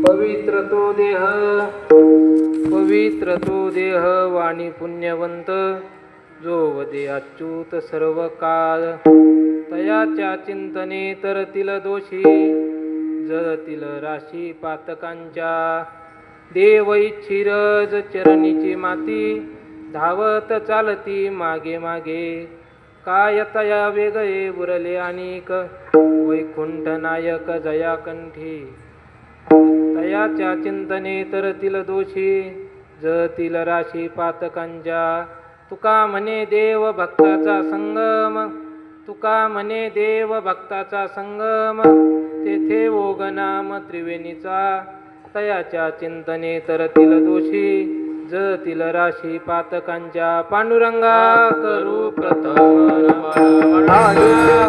पवित्र तो देह वाणी पुण्यवंत, जो वदे अच्युत सर्व काळ. तयाच्या चिंतने तरतील दोषी, जळतील राशी पातकांच्या. देव इच्छिरज चरणीची माती, धावत चालती मागे मागे. काय तया वेगळे उरले अनेक, वैकुंठ नायक जया कंठी. तयाच्या चिंतने तरतील दोषी, जळतील राशी पातकांच्या. तुका म्हणे देव भक्ताचा संगम, तुका म्हणे देव भक्ताचा संगम. तेथे ओगनाम त्रिवेणीचा, तयाच्या चिंतने तरतील दोषी, जळतील राशी पातकांच्या. पांडुरंगा करू प्रथम नमन,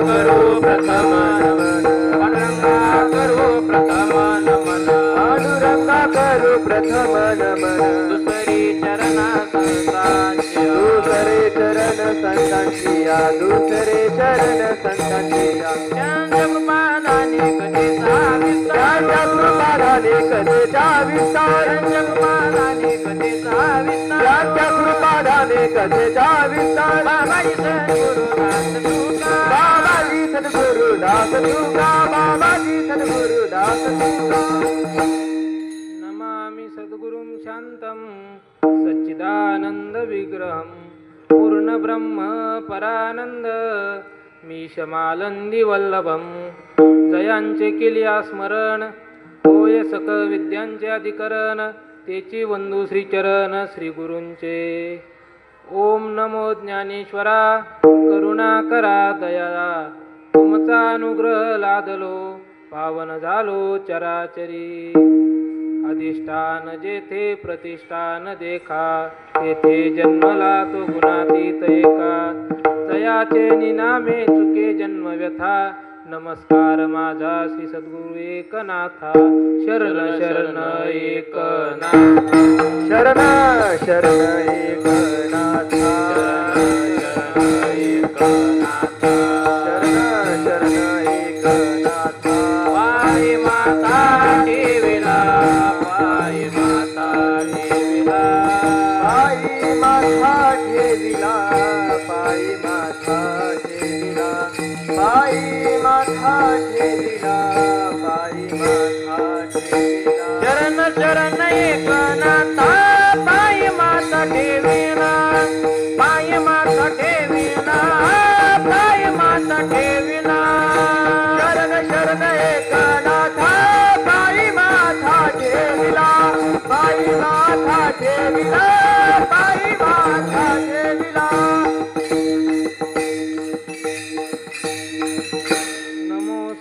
करू प्रथम नमन, पांडुरंगा करू प्रथम नमन, पांडुरंगा करू प्रथम नमन. दुसरी चरणा संतांची, दुसरे चरण संतांची, दुसरे चरण संतांची. जगमानाने कधीचा विस्तार, जगमानाने कधीचा विस्तार, जगमानाने कधीचा विस्तार, जगमानाने कधीचा विस्तार. बाबाजी सद्गुरुदास तुका, बाबाजी सद्गुरुदास तुका, बाबाजी सद्गुरुदास तुका. नमामि सद्गुरुं शांतं सच्चिदानंद विग्रहं, पूर्ण ब्रह्म परानंद मीशमालंदी वल्लभं. जयांचे केलिया स्मरण, होय सकळ विद्यांचे अधिकरण. तेची वंदू श्रीचरण श्री गुरूंचे. ओम नमो ज्ञानेश्वरा, करुणा करा दया. तुमचा अनुग्रह लादलो, पावन झालो चराचरी. अधिष्ठान जेथे प्रतिष्ठान देखा, तेथे जन्मला तो गुणातीत एका. जयाचे निनामे चुके जन्म व्यथा, नमस्कार माझा श्री सद्गुरु एकनाथा. शरण शरण एकनाथ, शरण शरण एकनाथा, शरण एकनाथा, शरण शरण एकनाथा. पायी माता ठेविला, पायी माता ठेविला, पायी माता ठेविला, पायी माता ठेविला, पायी माता ठेविला, पायी माता ठेविला. शरण शरण एकनाथा, पायी माता ठेविला, पायी माता ठेविला, पायी माता ठेविला. शरण शरण एकनाथा, पायी माता ठेविला, पायी माता ठेविला, पायी माता ठेविला.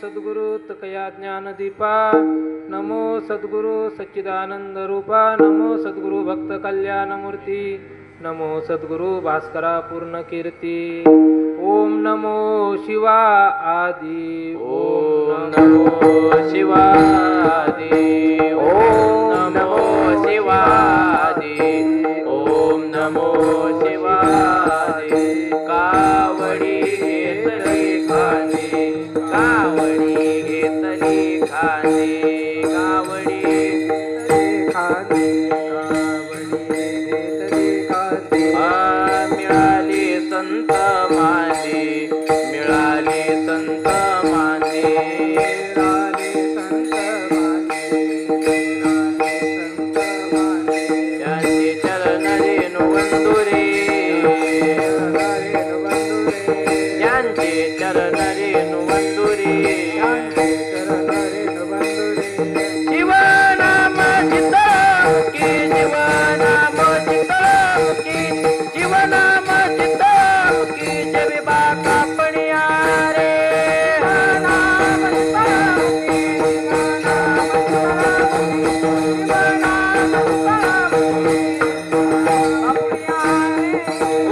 सद्गुरु तकया ज्ञानदीपा, नमो सद्गुरु सच्चिदानंद रूपा, नमो सद्गुरु भक्त कल्याण मूर्ती, नमो सद्गुरु भास्करा पूर्ण कीर्ती. ओम नमो शिवा आदि, ओम नमो शिवा आदि, ओम नमो शिवा आदि, ओम नमो शिवा आदि. कावडी घेतली खांदी, कावडी घेतली खांदी, कावडी घेतली खांदी, कावडी घेतली खांदी. मिळाली संत माने, मिळाली संत माने, मिळाली संत माने, मिळाली संत माने. त्यांचे चरण रेणू वंदुरे, त्यांचे चरण रेणू वंदुरे, त्यांचे चरण रेणू वंदुरे. शिवनाम चित्तमुखी, शिवनाम चित्तमुखी, शिवनाम चित्तमुखी. जवी बाका पणिया रे, नाम चित्तमुखी, शिवनाम चित्तमुखी, शिवनाम चित्तमुखी.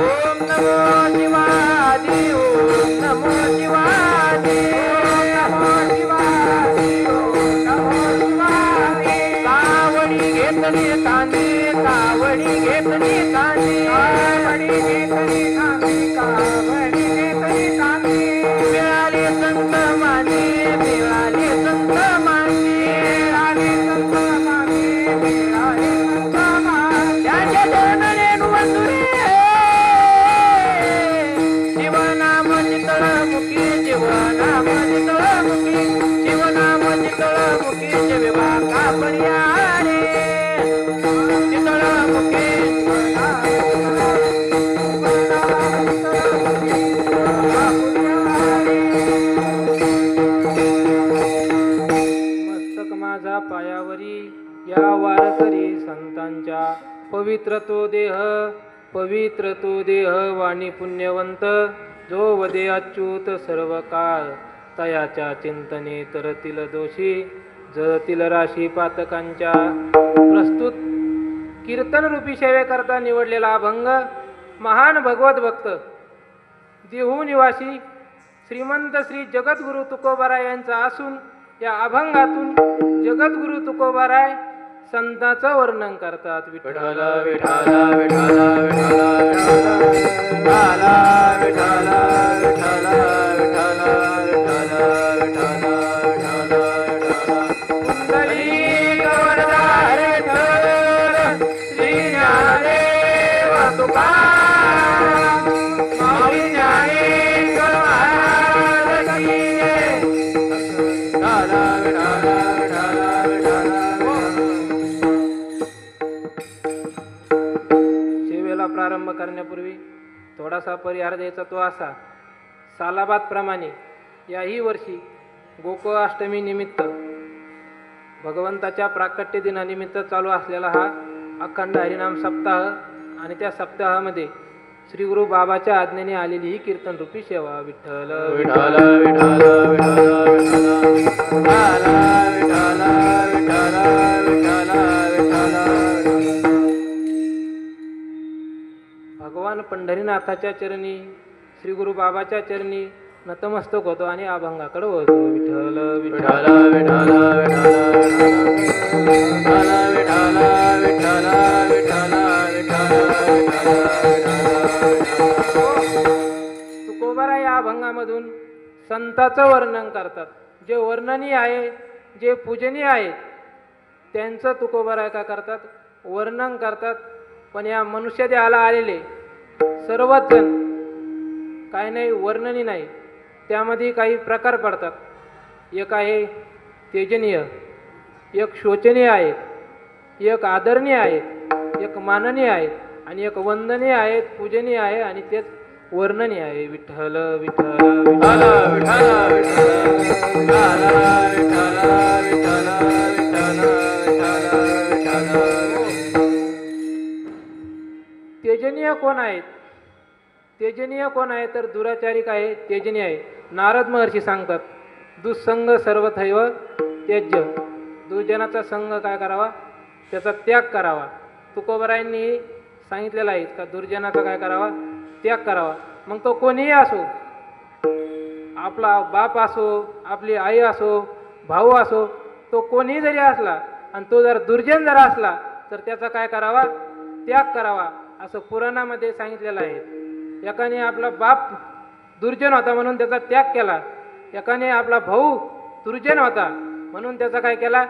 ओम नमो शिवाजी, ओम नमो शिवाजी, ओम नमो शिवाजी, ओम नमो शिवाजी. कावडी घेतली कांदी, कावडी घेतली कांदी, कावडी घेतली कांदी, कावडी घेतली कांदी. मिळाली संत माने, मिळाली संत माने, मिळाली संत संतांच्या पवित्र तो देह वाणी पुण्यवंत जो वदे अच्युत सर्व काळ तयाच्या चिंतने तरतील दोषी जळतील राशी पातकांच्या प्रस्तुत कीर्तन रूपी सेवेकरता निवडलेला अभंग महान भगवत भक्त देहू निवासी श्रीमंत श्री जगद्गुरु तुकोबाराय यांचा असून या अभंगातून जगद्गुरु तुकोबाराय संतांचं वर्णन करतात. विठ्ठल विठ्ठल विठ्ठल विठ्ठल विठ्ठल विठ्ठल प्रारंभ करण्यापूर्वी थोडासा परिहार द्यायचा तो असा, सालाबाद प्रमाणे याही वर्षी गोकुळ अष्टमी निमित्त भगवंताच्या प्राकट्य दिनानिमित्त चालू असलेला हा अखंड हरिनाम सप्ताह आणि त्या सप्ताहामध्ये श्री गुरु बाबाच्या आज्ञेने आलेली ही कीर्तन रूपी सेवा. विठ्ठल विठ्ठल विठ्ठल भगवान पंढरीनाथाच्या चरणी श्री गुरु बाबाच्या चरणी नतमस्तक होतो आणि अभंगाकडे वळतो. विठ्ठल विठ्ठल विठ्ठल तुकोबारा या अभंगामधून संतांचं वर्णन करतात. जे वर्णनीय आहे, जे पूजनीय आहेत त्यांचं तुकोबारा काय करतात, वर्णन करतात. पण या मनुष्य देहाला आलेले सर्वच जण काय नाही वर्णनी नाही, त्यामध्ये काही प्रकार पडतात. एक आहे तेजनीय, एक शोचनीय आहे, एक आदरणीय आहे, एक माननीय आहे आणि एक वंदनीय आहेत, पूजनीय आहे आणि तेच वर्णनीय आहे. विठ्ठल विठ्ठल विठ्ठल तेजनीय कोण आहेत? तेजनीय कोण आहे तर दुराचारी काय तेजनीय आहे. नारद महर्षी सांगतात दुःसंग सर्वथैव त्यज्य. दुर्जनाचा संग काय करावा, त्याचा त्याग करावा. तुकोबारायांनी सांगितलेलं आहे का दुर्जनाचा काय करावा, त्याग करावा. मग तो कोणीही असो, आपला बाप असो, आपली आई असो, भाऊ असो, तो कोणीही जरी असला आणि तो जर दुर्जन जर असला तर त्याचा काय करावा, त्याग करावा असं पुराणामध्ये सांगितलेलं आहे. एकाने आपला बाप दुर्जन होता म्हणून त्याचा त्याग केला, एकाने आपला भाऊ दुर्जन होता म्हणून त्याचा काय केला,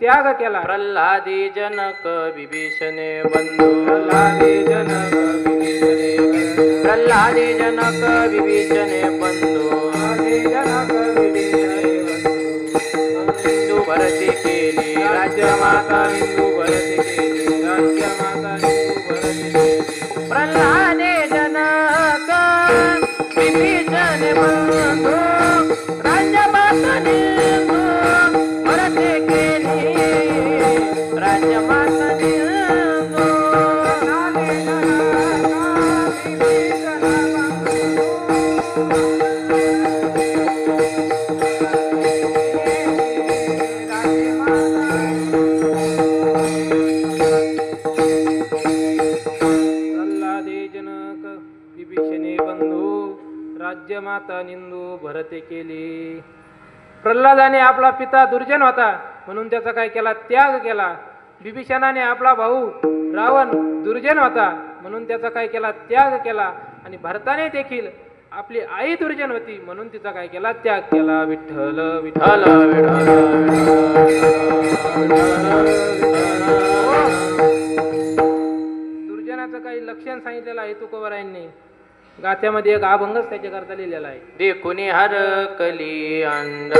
त्याग केला. प्रल्हादी जनक विभीषणे बंधू, प्रल्हादी जनक विभीषणे बंधू, प्रल्हादी जनक विभीषणे बंधू, जनक विभीषणे बंधू. हिंदू भरती केली राज्यमाता, हिंदू भरती केली राज्यमाता, हिंदू भरती केली. प्रल्हादी जनक विभीषणे बंधू, राज्यमाता हिंदू भरती केली राज्यमाता हिंदू. राज्यमाता निंदू भरते केली. प्रल्हादाने आपला पिता दुर्जन होता म्हणून त्याचा काय केला, त्याग केला. विभीषणाने आपला भाऊ रावण दुर्जन होता म्हणून त्याचा काय केला, त्याग केला. आणि भरताने देखील आपली आई दुर्जन होती म्हणून तिचा काय केला, त्याग केला. विठ्ठल विठ्ठल दुर्जनाचं काही लक्षण सांगितलेलं आहे तुकोबारायांनी. गाथ्यामध्ये एक अभंगच त्याच्या करता लिहिलेला आहे. देखुनी हर कली अंड,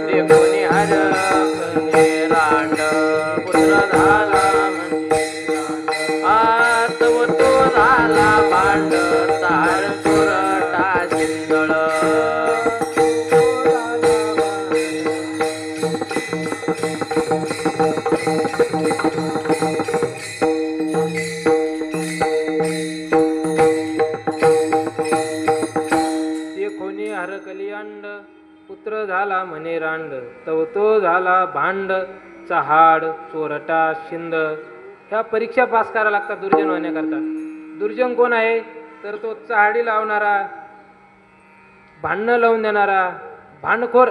देखुनी हर कली रांड, पुत्र झाला म्हणजे आतव तो झाला भांड, तार सुरटा शिंदळ. हरकली अंड पुत्र झाला म्हणे रांड तव तो झाला भांड चहाड चोरटा शिंद. ह्या परीक्षा पास करायला लागतात दुर्जन होण्याकरता. दुर्जन कोण आहे तर तो चहाडी लावणारा, भांडणं लावून देणारा, भांडखोर,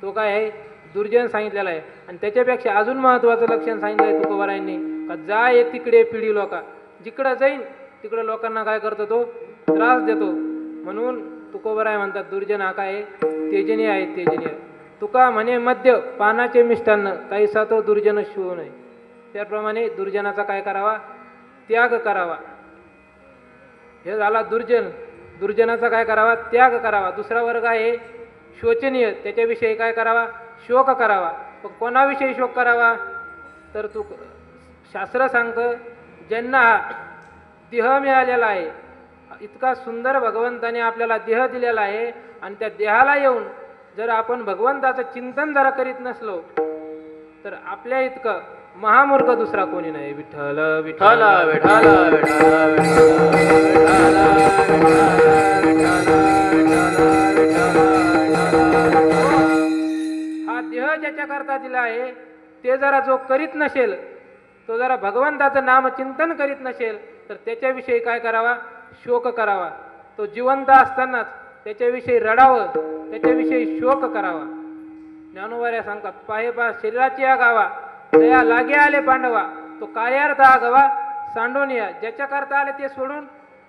तो काय आहे दुर्जन सांगितलेला आहे. आणि त्याच्यापेक्षा अजून महत्त्वाचं लक्षण सांगितलं आहे तुकोबारायांनी का जा ये तिकडे पिढी लोका, जिकडं जाईन तिकडं लोकांना काय करतो तो त्रास देतो. म्हणून तुकोबाराय म्हणतात दुर्जन हा काय आहे तेजनी आहे, तेजनी आहे. तुका म्हणे मद्य पानाचे मिष्टान्न तैसा तो दुर्जन शिवू नये. त्याप्रमाणे दुर्जनाचा काय करावा त्याग करावा. हे झाला दुर्जन. दुर्जनाचा काय करावा त्याग करावा. दुसरा वर्ग आहे शोचनीय, त्याच्याविषयी काय करावा शोक करावा. पण कोणाविषयी शोक करावा तर तू शास्त्र सांगतं ज्यांना देह मिळालेला आहे, इतका सुंदर भगवंताने आपल्याला देह दिलेला आहे आणि त्या देहाला येऊन जर आपण भगवंताचं चिंतन जरा करीत नसलो तर आपल्या इतकं महामूर्ख दुसरा कोणी नाही. विठ्ठल विठ्ठल विठ्ठल विठ्ठल हा देह ज्याच्या करता दिला आहे ते जरा जो करीत नसेल, तो जरा भगवंताचं नाम चिंतन करीत नसेल तर त्याच्याविषयी काय करावा शोक करावा. तो जिवंत असतानाच त्याच्याविषयी रडावं, त्याच्याविषयी शोक करावा. ज्ञानोबाऱ्या सांगतात पाहे पा शरीराची आगावा दया लागे आले पांडवा, तो कार्यार्थ आगावा सांडोनिया. ज्याच्या करता आले ते सोडून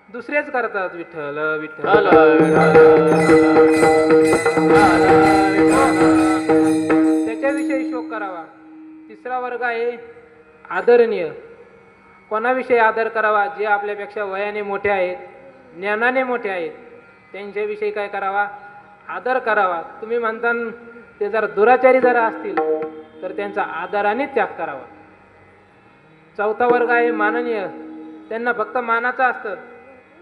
दुसरेच करतात. विठ्ठल विठ्ठल त्याच्याविषयी शोक करावा. तिसरा वर्ग आहे आदरणीय. कोणाविषयी आदर करावा जे आपल्यापेक्षा वयाने मोठे आहेत, ज्ञानाने मोठे आहेत, त्यांच्याविषयी काय करावा आदर करावा. तुम्ही म्हणता ते जर दुराचारी जरा असतील तर त्यांचा आदराने त्याग करावा. चौथा वर्ग आहे माननीय. त्यांना फक्त मानाचं असतं.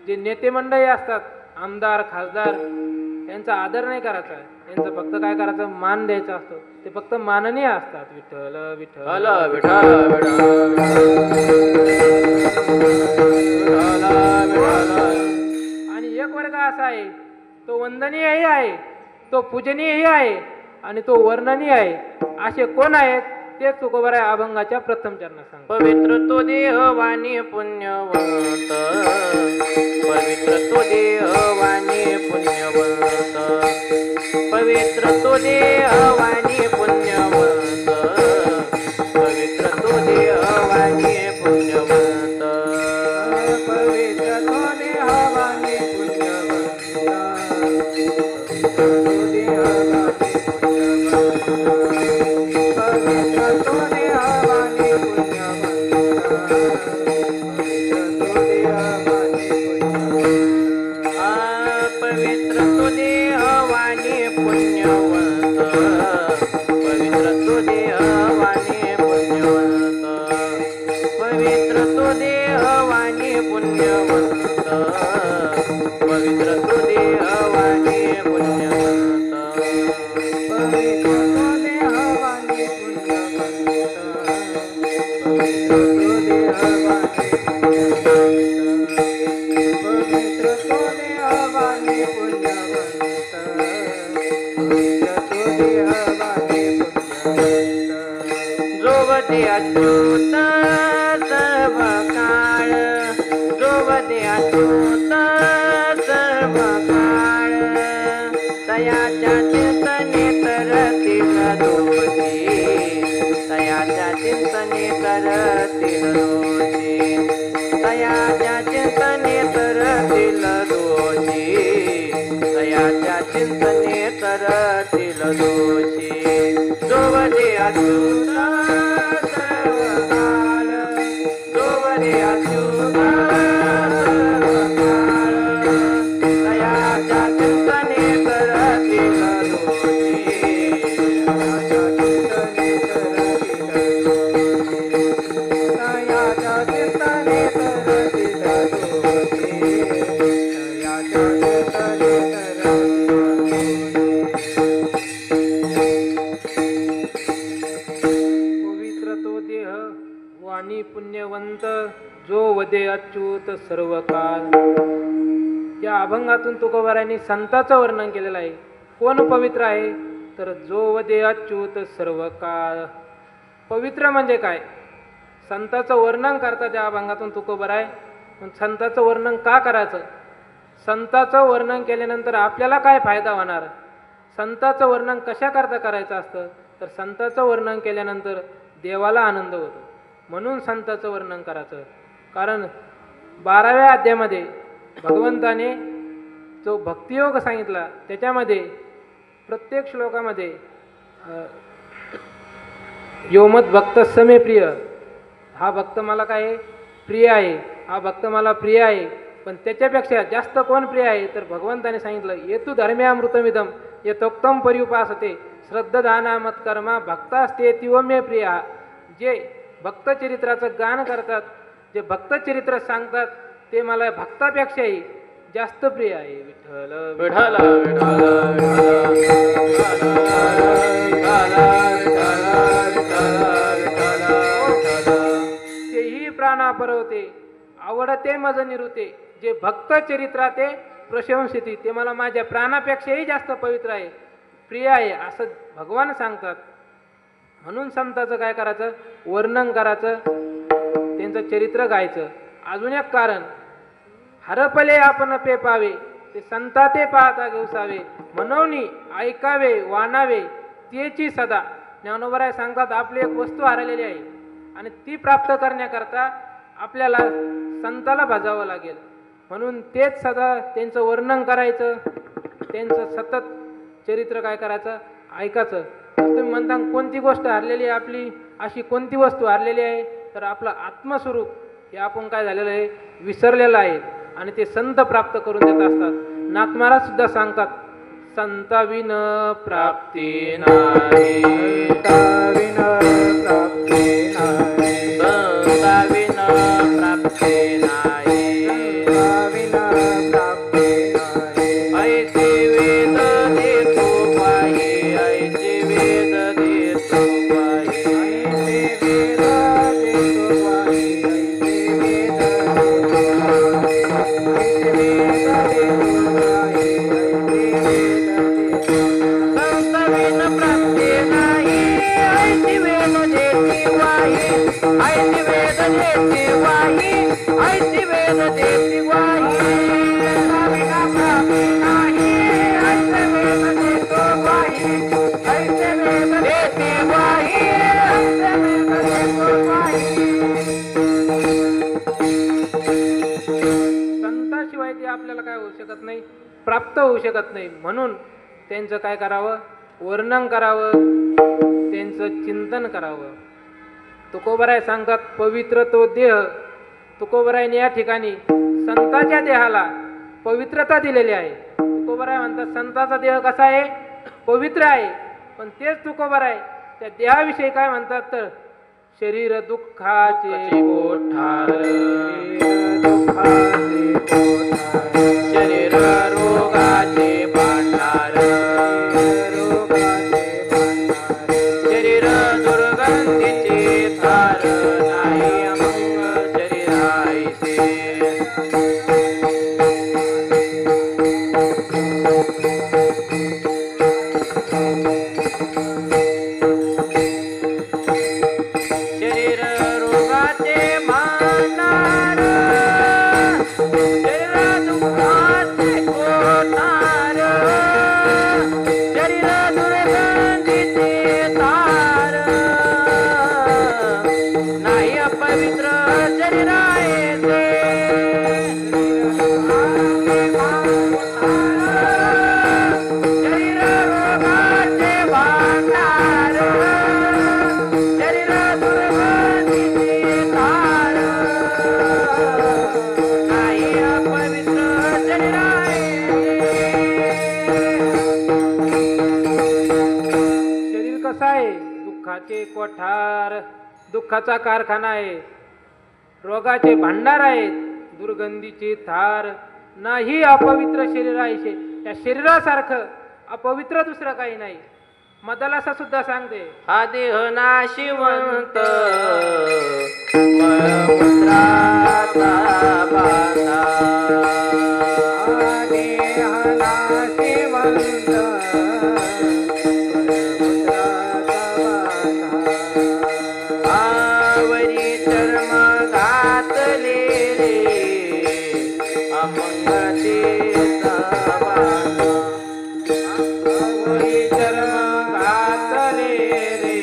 जे नेते मंडळी असतात आमदार खासदार यांचा आदर नाही करायचा, यांचं फक्त काय करायचं मान द्यायचा असतो. ते फक्त माननीय असतात. विठ्ठल विठ्ठल आणि एक वर्ग असा आहे तो वंदनीयही आहे, तो पूजनीयही आहे आणि तो वर्णनीय आहे. असे कोण आहेत ते तुकोबाराय अभंगाच्या प्रथम चरणात सांग. पवित्र तो देह वाणी पुण्यवंत, पवित्र तो देह वाणी पुण्यवंत, पवित्र तो देह वाणी पुण्यवंत, पवित्र तो देह वाणी पुण्यवंत, पवित्र तो देह वाणी पुण्यवंत, तो देह वाणी अच्युत सर्व काळ, जोवदे अच्युत सर्व काळ, तयाच्या चिंतने तरतील दोषी, तयाच्या चिंतने तरतील दोषी, तयाच्या चिंतने तरतील दोषी, तयाच्या चिंतने तरतील दोषी, जोवदे अच्युत पुण्यवंत जो वदे अच्युत सर्व काळ. या अभंगातून तुकोबारायांनी संतांचं वर्णन केलेलं आहे. कोण पवित्र आहे तर जो वदे अच्युत सर्व काळ. पवित्र म्हणजे काय? संतांचं वर्णन करता त्या अभंगातून तुकोबाराय. पण संतांचं वर्णन का करायचं? संतांचं वर्णन केल्यानंतर आपल्याला काय फायदा होणार? संतांचं वर्णन कशाकरता करायचं असतं तर संतांचं वर्णन केल्यानंतर देवाला आनंद होतो म्हणून संतांचं वर्णन करायचं. कारण 12व्या अध्यायामध्ये भगवंताने जो भक्तियोग सांगितला त्याच्यामध्ये प्रत्येक श्लोकामध्ये योमत भक्त समे प्रिय, हा भक्त मला काय आहे? प्रिय आहे. हा भक्त मला प्रिय आहे. पण त्याच्यापेक्षा जास्त कोण प्रिय आहे तर भगवंताने सांगितलं येतु धर्म्यामृतमिदम यथोक्तम पर्युपासते श्रद्धादाना मत्कर्मा भक्तास्ते तिव मे प्रिय. जे भक्तचरित्राचं गान करतात, जे भक्तचरित्र सांगतात ते मला भक्तापेक्षाही जास्त प्रिय आहे. विठ्ठल विठ्ठल तेही प्राणा परवते आवडते मज निरुते. जे भक्त चरित्राते प्रशंसिती ते मला माझ्या प्राणापेक्षाही जास्त पवित्र आहे, प्रिय आहे असं भगवान सांगतात. म्हणून संतांचं काय करायचं? वर्णन करायचं, त्यांचं चरित्र गायचं. अजून एक कारण, हरपले आपण पे पावे ते संता ते पाहता घेऊसावे म्हणून ऐकावे वाणावे तेची सदा. ज्ञानोबराय सांगतात आपली एक वस्तू हरलेली आहे आणि ती प्राप्त करण्याकरता आपल्याला संताला भजावं लागेल. म्हणून तेच सदा त्यांचं वर्णन करायचं, त्यांचं सतत चरित्र काय करायचं? ऐकायचं. तुम्ही म्हणता कोणती गोष्ट हरलेली आहे आपली? अशी कोणती वस्तू हरलेली आहे तर आपलं आत्मस्वरूप हे आपण काय झालेलं आहे? विसरलेलं आहे. आणि ते संत प्राप्त करून देत असतात. नाथमहाराज सुद्धा सांगतात संताविन प्राप्ती नाही, संताविन प्राप्ती नाही, संताविन प्राप्ती नाही, संताविन प्राप्ती नाही. ऐसे वेद देतो पाही, ऐसे वेद देतो पाही, ऐसे वेद देतो पाही, ऐसे वेद देतो पाही, ऐसे वेद देतो पाही, ऐसे वेद देतो पाही. संत विन प्राप्ती नाही, ऐसी वेद देती वाही, ऐसी वेद देती वाही, ऐसी वेद देती वाही, ऐसी वेद देती वाही. संताशिवाय ते आपल्याला काय होऊ शकत नाही, प्राप्त होऊ शकत नाही. म्हणून त्यांचं काय करावं? वर्णन करावं, त्यांचं चिंतन करावं. तुकोबराय सांगतात पवित्र तो देह. तुकोबरायने या ठिकाणी संताच्या देहाला पवित्रता दिलेली आहे. तुकोबराय म्हणतात संताचा देह कसा आहे? पवित्र आहे. पण तेच तुकोबराय त्या देहाविषयी काय म्हणतात तर शरीर दुःखाचे कोठार, दुःखाचे कोठार, शरीर रोगाचे भांडार, रोगाचे भांडार, शरीर दुर्गंधीचे थार, नाही अमंग शरीराईचे. शरीर रोगाचे भांडार, शरीर दुःखाचे कोठार, शरीर दुर्गंधीचे तार, नाही अपवित्र शरीर आहे ते. शरीर रोगाचे भांडार, शरीर दुर्गंधीचे तार, नाही अपवित्र शरीर आहे ते. शरीर कसं आहे? दुःखाचे कोठार, दुःखाचा कारखाना आहे. रोगाचे भांडार आहेत, दुर्गंधीचे थार, नाही अपवित्र शरीर आहे. त्या शरीरासारखं अपवित्र दुसरं काही नाही. मदालासा सुद्धा सांगते हा देह नाशिवंत मळमूत्राचा बांधा, आदि आवरी चर्म घातले रे अमंगळतेचा बाणा. आवरी चर्म घातले रे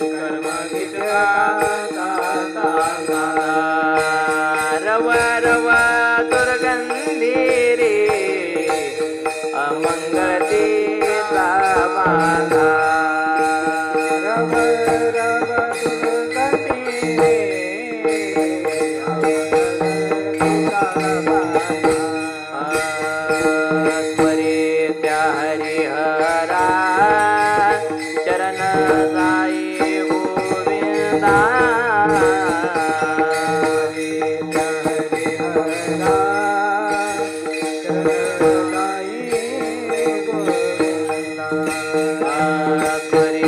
कर्म रव रव दुर्गंधी रे अमंगळतेचा बाणा. रव रव दुर्गती रे स्वरे त्या हरिहरा चरण जाई गोविंदा. स्वरे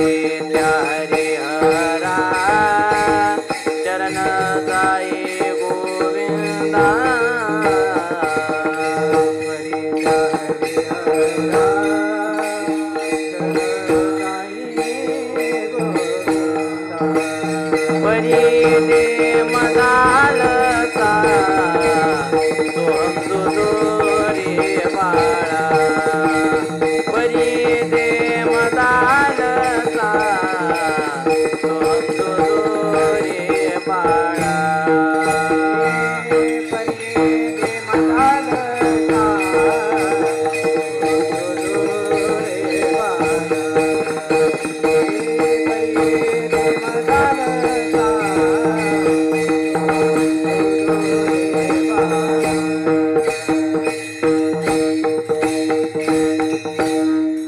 त्या हरिहरा चरण जाई गोविंदा. परी दे मदालता सोहम सुदोरे बाळा. परी दे मदालता सोहम सुदोरे बाळा.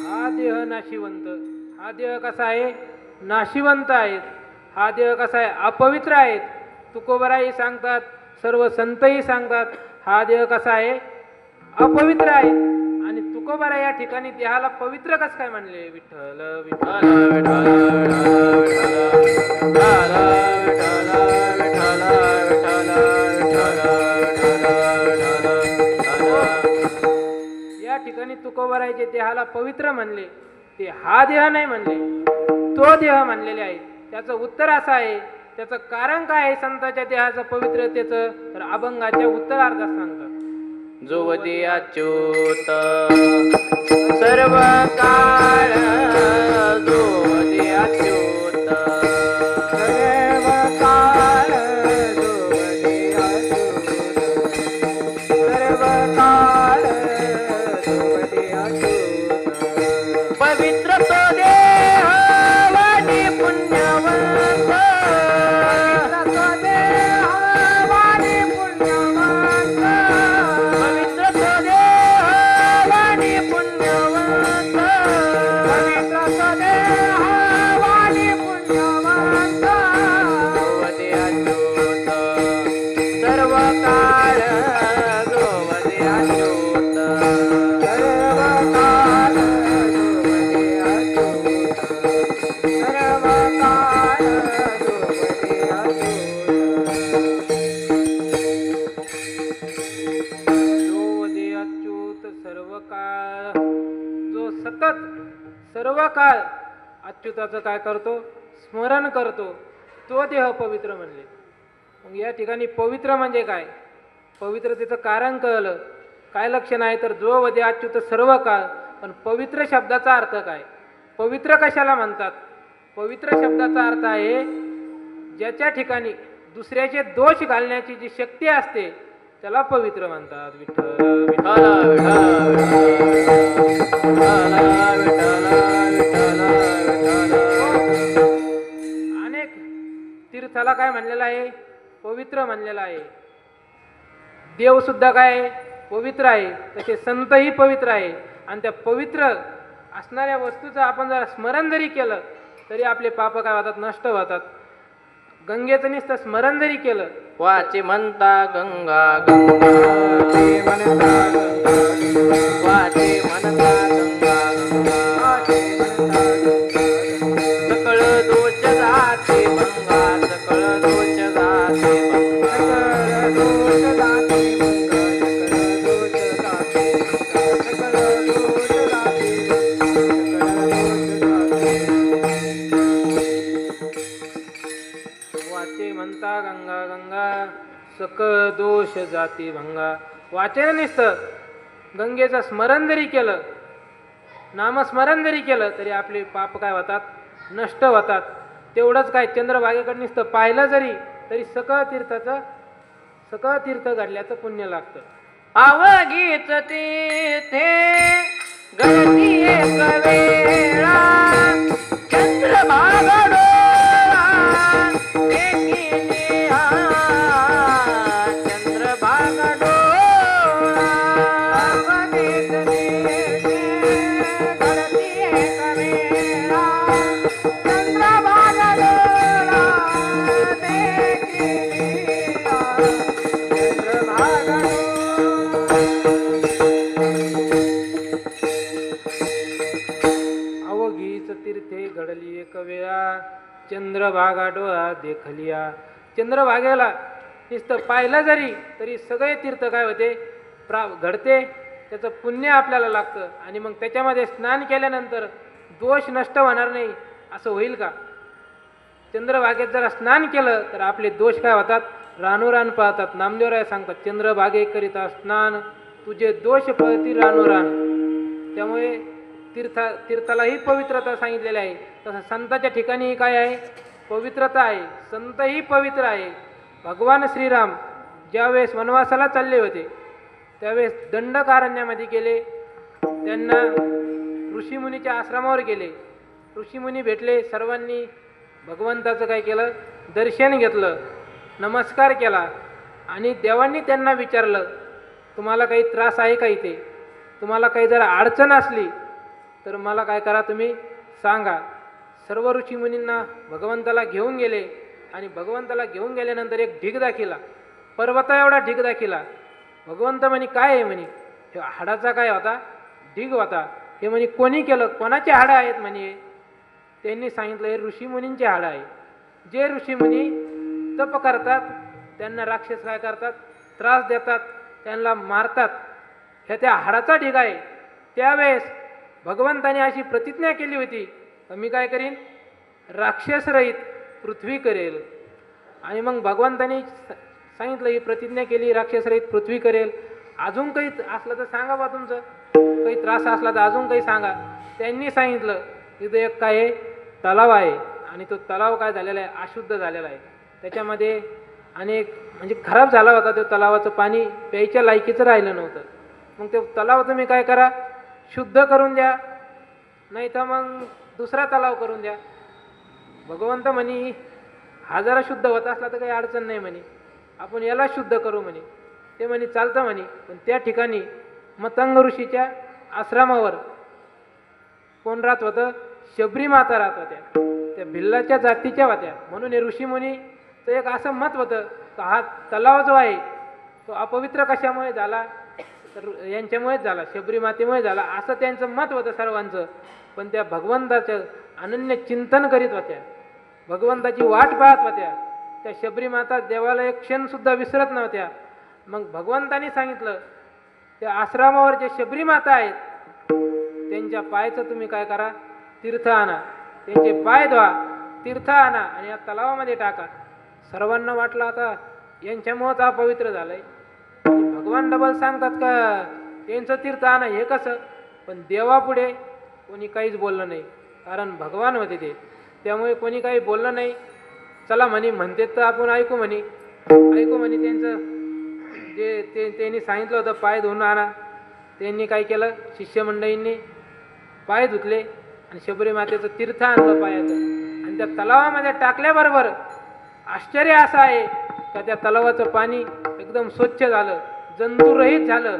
हा देह नाशिवंत. हा देह कसा आहे? नाशिवंत आहे. हा देह कसा आहे? अपवित्र आहे. तुकोबराही सांगतात, सर्व संतही सांगतात, हा देह कसा आहे? अपवित्र आहे. आणि तुकोबरा या ठिकाणी देहाला पवित्र कसं काय म्हणले? विठ्ठल विठ्ठल विठ्ठल विठ्ठल विठ्ठल विठ्ठल या ठिकाणी तुकोबरायचे देहाला पवित्र म्हणले. ते हा देह नाही म्हणले, तो देह म्हणलेले आहे. त्याचं उत्तर असं आहे, त्याचं कारण काय आहे संतांच्या देहाचं पवित्रतेचं? तर अभंगाच्या उत्तरार्धात सांगतात. जोवदी अच्युत सर्व काळ जोवदी अच्युत सर्व काळ जोवदी अच्युत, सर्व काळ जोवदी अच्युत. पवित्र तो देह वाणी पुण्यवंत. पवित्र तो देह वाणी पुण्यवंत. पवित्र तो देह वाणी पुण्यवंत. पवित्र तो देह वाणी पुण्यवंत. जोवदी अच्युत सर्व काळ जोवदी अच्युत. सर्व काळ जोवदी अच्युत, सर्व काळ जोवदी अच्युत. जोवदी अच्युत सर्व काळ, जो सतत सर्व काळ अच्युताचं काय करतो? स्मरण करतो, तो देह पवित्र म्हणले. मग या ठिकाणी पवित्र म्हणजे काय? पवित्रतेचं कारण कळलं. काय लक्षण आहे? तर जो वदे अच्युत सर्व काळ. पण पवित्र शब्दाचा अर्थ काय? पवित्र कशाला म्हणतात? पवित्र शब्दाचा अर्थ आहे ज्याच्या ठिकाणी दुसऱ्याचे दोष घालण्याची जी शक्ती असते त्याला पवित्र म्हणतात. विठ्ठल विठ्ठल अनेक तीर्थाला काय म्हणलेलं आहे? पवित्र म्हणलेलं आहे. देव सुद्धा काय आहे? पवित्र आहे. तसे संतही पवित्र आहे. आणि त्या पवित्र असणाऱ्या वस्तूचं आपण जर स्मरण जरी केलं तरी आपले पाप काय होतात? नष्ट होतात. गंगेचं नुसतं स्मरण जरी केलं, वाचे म्हणता गंगा गंगा वाचे म्हणता गंगा वाचे म्हणता गंगा गंगा सकळ दोष जाते भंगा सकळ दोष जाते भंगा सकळ दोष जाते भंगा सकळ दोष जाते भंगा सकळ दोष सकळ दोष जाती भंगा. वाचन नुसतं गंगेचं स्मरण जरी केलं, नामस्मरण जरी केलं तरी आपले पाप काय होतात, नष्ट होतात. तेवढंच काय, चंद्रभागेकडे नुसतं पाहिलं जरी तरी सकळ तीर्थ घडल्याचं पुण्य लागतं. अवघीच तीर्थे गळती एक वेळा, चंद्रभागा डोळा देखिली हा, चंद्रभागा डोळा. अवघीच तीर्थे गळती एक वेळा, चंद्रभागा डोळा देखिली हा, चंद्रभागा डोळा. अवघीच तीर्थे घडली एक वेळा, चंद्रभागा डोळा देखलिया. चंद्रभागेला नुसतं पाहिलं जरी तरी सगळे तीर्थ काय होते, घडते. त्याचं पुण्य आपल्याला लागतं आणि मग त्याच्यामध्ये स्नान केल्यानंतर दोष नष्ट होणार नाही असं होईल का? चंद्रभागेत जरा स्नान केलं तर आपले दोष काय होतात, रानोरान पळतात. नामदेवराय सांगतात, चंद्रभागे करिता स्नान तुझे दोष पळती रानोरान. त्यामुळे तीर्थालाही पवित्रता सांगितलेली आहे. तसं संताच्या ठिकाणी काय आहे, पवित्रता आहे. संतही पवित्र आहे. भगवान श्रीराम ज्यावेळेस वनवासाला चालले होते त्यावेळेस दंडकारण्यामध्ये गेले. त्यांना ऋषीमुनीच्या आश्रमावर गेले. ऋषीमुनी भेटले. सर्वांनी भगवंताचं काय केलं, दर्शन घेतलं, नमस्कार केला आणि देवांनी त्यांना विचारलं, तुम्हाला काही त्रास आहे का इथे? तुम्हाला काही जर अडचण असली तर मला काय करा, तुम्ही सांगा. सर्व ऋषीमुनींना भगवंताला घेऊन गेले आणि भगवंताला घेऊन गेल्यानंतर एक ढीग दाखिला, पर्वता एवढा ढीग दाखिला. भगवंत म्हणे काय आहे? म्हणे हे हाडाचा काय होता, ढीग होता. हे म्हणे कोणी केलं, कोणाचे हाडं आहेत? म्हणे त्यांनी सांगितलं हे ऋषीमुनींचे हाडं आहे. जे ऋषीमुनी तप करतात त्यांना राक्षस काय करतात, त्रास देतात, त्यांना मारतात. ह्या त्या हाडाचा ढीग आहे. त्यावेळेस भगवंताने अशी प्रतिज्ञा केली होती, मी काय करीन, राक्षसरहित पृथ्वी करेल. आणि मग भगवंताने सांगितलं, ही प्रतिज्ञा केली, राक्षसरहित पृथ्वी करेल. अजून काही असलं तर सांगा बा, तुमचं काही त्रास असला तर अजून काही सांगा. त्यांनी सांगितलं, तिथं एक काय आहे, तलाव आहे आणि तो तलाव काय झालेला आहे, अशुद्ध झालेला आहे. त्याच्यामध्ये अनेक म्हणजे खराब झाला होता. तो तलावाचं पाणी प्यायच्या लायकीचं राहिलं नव्हतं. मग ते तलाव तुम्ही काय करा, शुद्ध करून द्या, नाही तर मग दुसरा तलाव करून द्या. भगवंत म्हणे हा जरा शुद्ध होत असला तर काही अडचण नाही म्हणे, आपण याला शुद्ध करू म्हणे. ते म्हणे चालतं म्हणे. पण त्या ठिकाणी मतंग ऋषीच्या आश्रमावर कोण राहत होतं, शबरी माता राहत होत्या. त्या भिल्लाच्या जातीच्या होत्या. म्हणून हे ऋषीमुनीचं एक असं मत होतं की हा तलाव जो आहे तो अपवित्र कशामुळे झाला, तर यांच्यामुळेच झाला, शबरी मातेमुळे झाला, असं त्यांचं मत होतं सर्वांचं. पण त्या भगवंताचं अनन्य चिंतन करीत होत्या, भगवंताची वाट पाहत होत्या. त्या शबरी माता देवाला एक क्षणसुद्धा विसरत नव्हत्या. मग भगवंतानी सांगितलं, त्या आश्रमावर जे शबरी माता आहेत त्यांच्या पायाचं तुम्ही काय करा, तीर्थ आणा, त्यांचे पाय धुवा, तीर्थ आणा आणि या तलावामध्ये टाका. सर्वांना वाटलं आता यांच्यामुळंच हा पवित्र झालाय. भगवान डबल सांगतात का यांचं तीर्थ आणा, हे कसं? पण देवापुढे कोणी काहीच बोललं नाही, कारण भगवान होते ते. त्यामुळे कोणी काही बोललं नाही. चला म्हणे, म्हणते तर आपण ऐकू म्हणे. त्यांचं जे त्यांनी सांगितलं होतं पाय धुवून आणा, त्यांनी काय केलं, शिष्यमंडळींनी पाय धुतले आणि शबरी मातेचं तीर्थ आणलं पायाचं आणि त्या तलावामध्ये टाकल्याबरोबर आश्चर्य असं आहे का त्या तलावाचं पाणी एकदम स्वच्छ झालं, जंतुरहित झालं,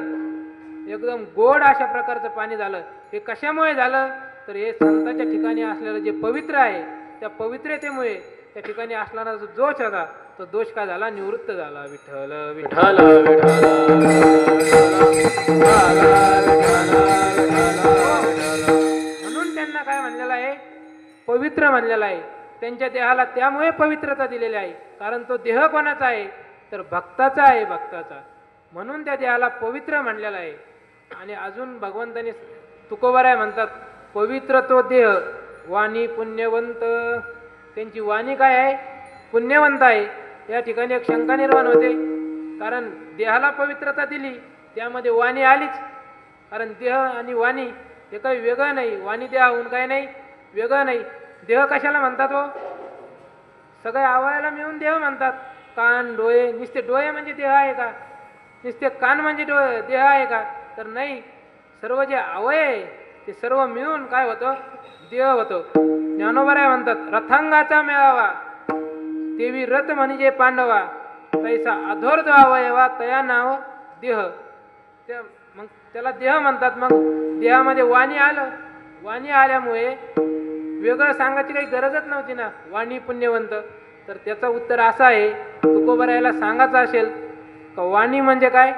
एकदम गोड अशा प्रकारचं पाणी झालं. हे कशामुळे झालं, तर हे संतांच्या ठिकाणी असलेलं जे पवित्र आहे त्या पवित्रतेमुळे त्या ठिकाणी असणारा जो दोष होता तो दोष काय झाला, निवृत्त झाला. विठ्ठल विठ्ठल म्हणून त्यांना काय म्हणलेलं आहे, पवित्र म्हणलेलं आहे. त्यांच्या देहाला त्यामुळे पवित्रता दिलेली आहे, कारण तो देह कोणाचा आहे, तर भक्ताचा आहे, भक्ताचा. म्हणून त्या देहाला पवित्र म्हणलेला आहे. आणि अजून भगवंतांनी तुकोबाराय म्हणतात, पवित्र तो देह वाणी पुण्यवंत. त्यांची वाणी काय आहे, पुण्यवंत आहे. या ठिकाणी एक शंका निर्माण होते, कारण देहाला पवित्रता दिली, त्यामध्ये वाणी आलीच. कारण देह आणि वाणी हे काही वेगळं नाही, वाणी देहाहून काही नाही वेगळं नाही. देह कशाला म्हणतात हो? सगळ्या अवयवाला मिळून देह म्हणतात. कान, डोळे, नुसते डोळे म्हणजे देह आहे का? नुसते कान म्हणजे देह आहे का? तर नाही. सर्व जे अवयव आहे ते सर्व मिळून काय होतं? देह होतं. ज्ञानोबराय म्हणतात, रथांगाचा मेळावा तेवी रथ म्हणजे पांडवा, तैसा अधोर्ध अवयवा तया नाव देह. मग त्याला देह म्हणतात. मग देहामध्ये वाणी आलं, वाणी आल्यामुळे वेगळं सांगायची काही गरजच नव्हती ना. वाणी पुण्यवंत. तर त्याचं उत्तर असं आहे, तुकोबरायाला सांगायचं असेल का वाणी म्हणजे काय?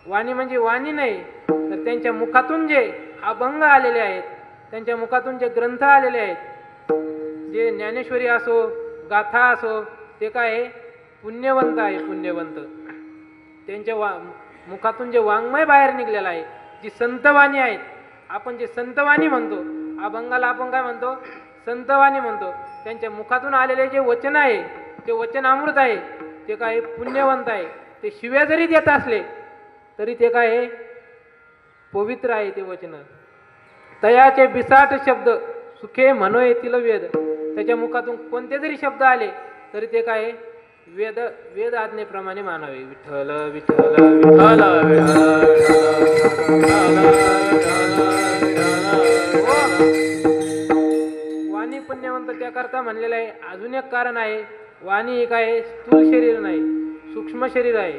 वाणी म्हणजे वाणी नाही, तर त्यांच्या मुखातून जे अभंग आलेले आहेत, त्यांच्या मुखातून जे ग्रंथ आलेले आहेत, जे ज्ञानेश्वरी असो, गाथा असो, ते काय आहे? पुण्यवंत आहे, पुण्यवंत. त्यांच्या मुखातून जे वाङ्मय बाहेर निघलेलं आहे, जी संतवाणी आहेत, आपण जे संतवाणी म्हणतो, अभंगाला आपण काय म्हणतो? संतवाणी म्हणतो. त्यांच्या मुखातून आलेले जे वचन आहे, ते वचन अमृत आहे, ते काय? पुण्यवंत आहे. ते शिव्या जरी देत असले तरी ते काय आहे? पवित्र आहे ते वचन. तयाचे बिसाट शब्द सुखे म्हणो येतील वेद. त्याच्या मुखातून कोणते जरी शब्द आले तरी ते काय? वेद वेद आज्ञेप्रमाणे मानावे. विठ्ठल विठ्ठल विठ्ठल वाणी पुण्यवंत त्याकरता म्हणलेलं आहे. अजून एक कारण आहे, वाणी एक आहे स्थूल शरीर नाही, सूक्ष्म शरीर आहे.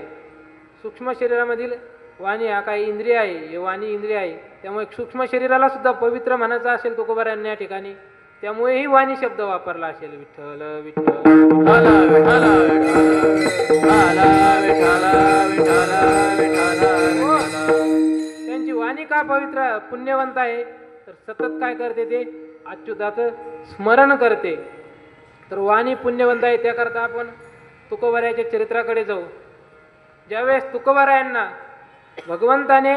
सूक्ष्म शरीरामधील वाणी हा काही इंद्रिय आहे, हे वाणी इंद्रिय आहे. त्यामुळे सूक्ष्म शरीराला सुद्धा पवित्र म्हणायचं असेल तुकोबारायांनी या ठिकाणी, त्यामुळे ही वाणी शब्द वापरला असेल. विठ्ठल विठ्ठल त्यांची वाणी का पवित्र पुण्यवंत आहे? तर सतत काय करते? ते अच्युताचं स्मरण करते. तर वाणी पुण्यवंत आहे. त्याकरता आपण तुकोबारायाच्या चरित्राकडे जाऊ. ज्यावेळेस तुकोबारायांना भगवंताने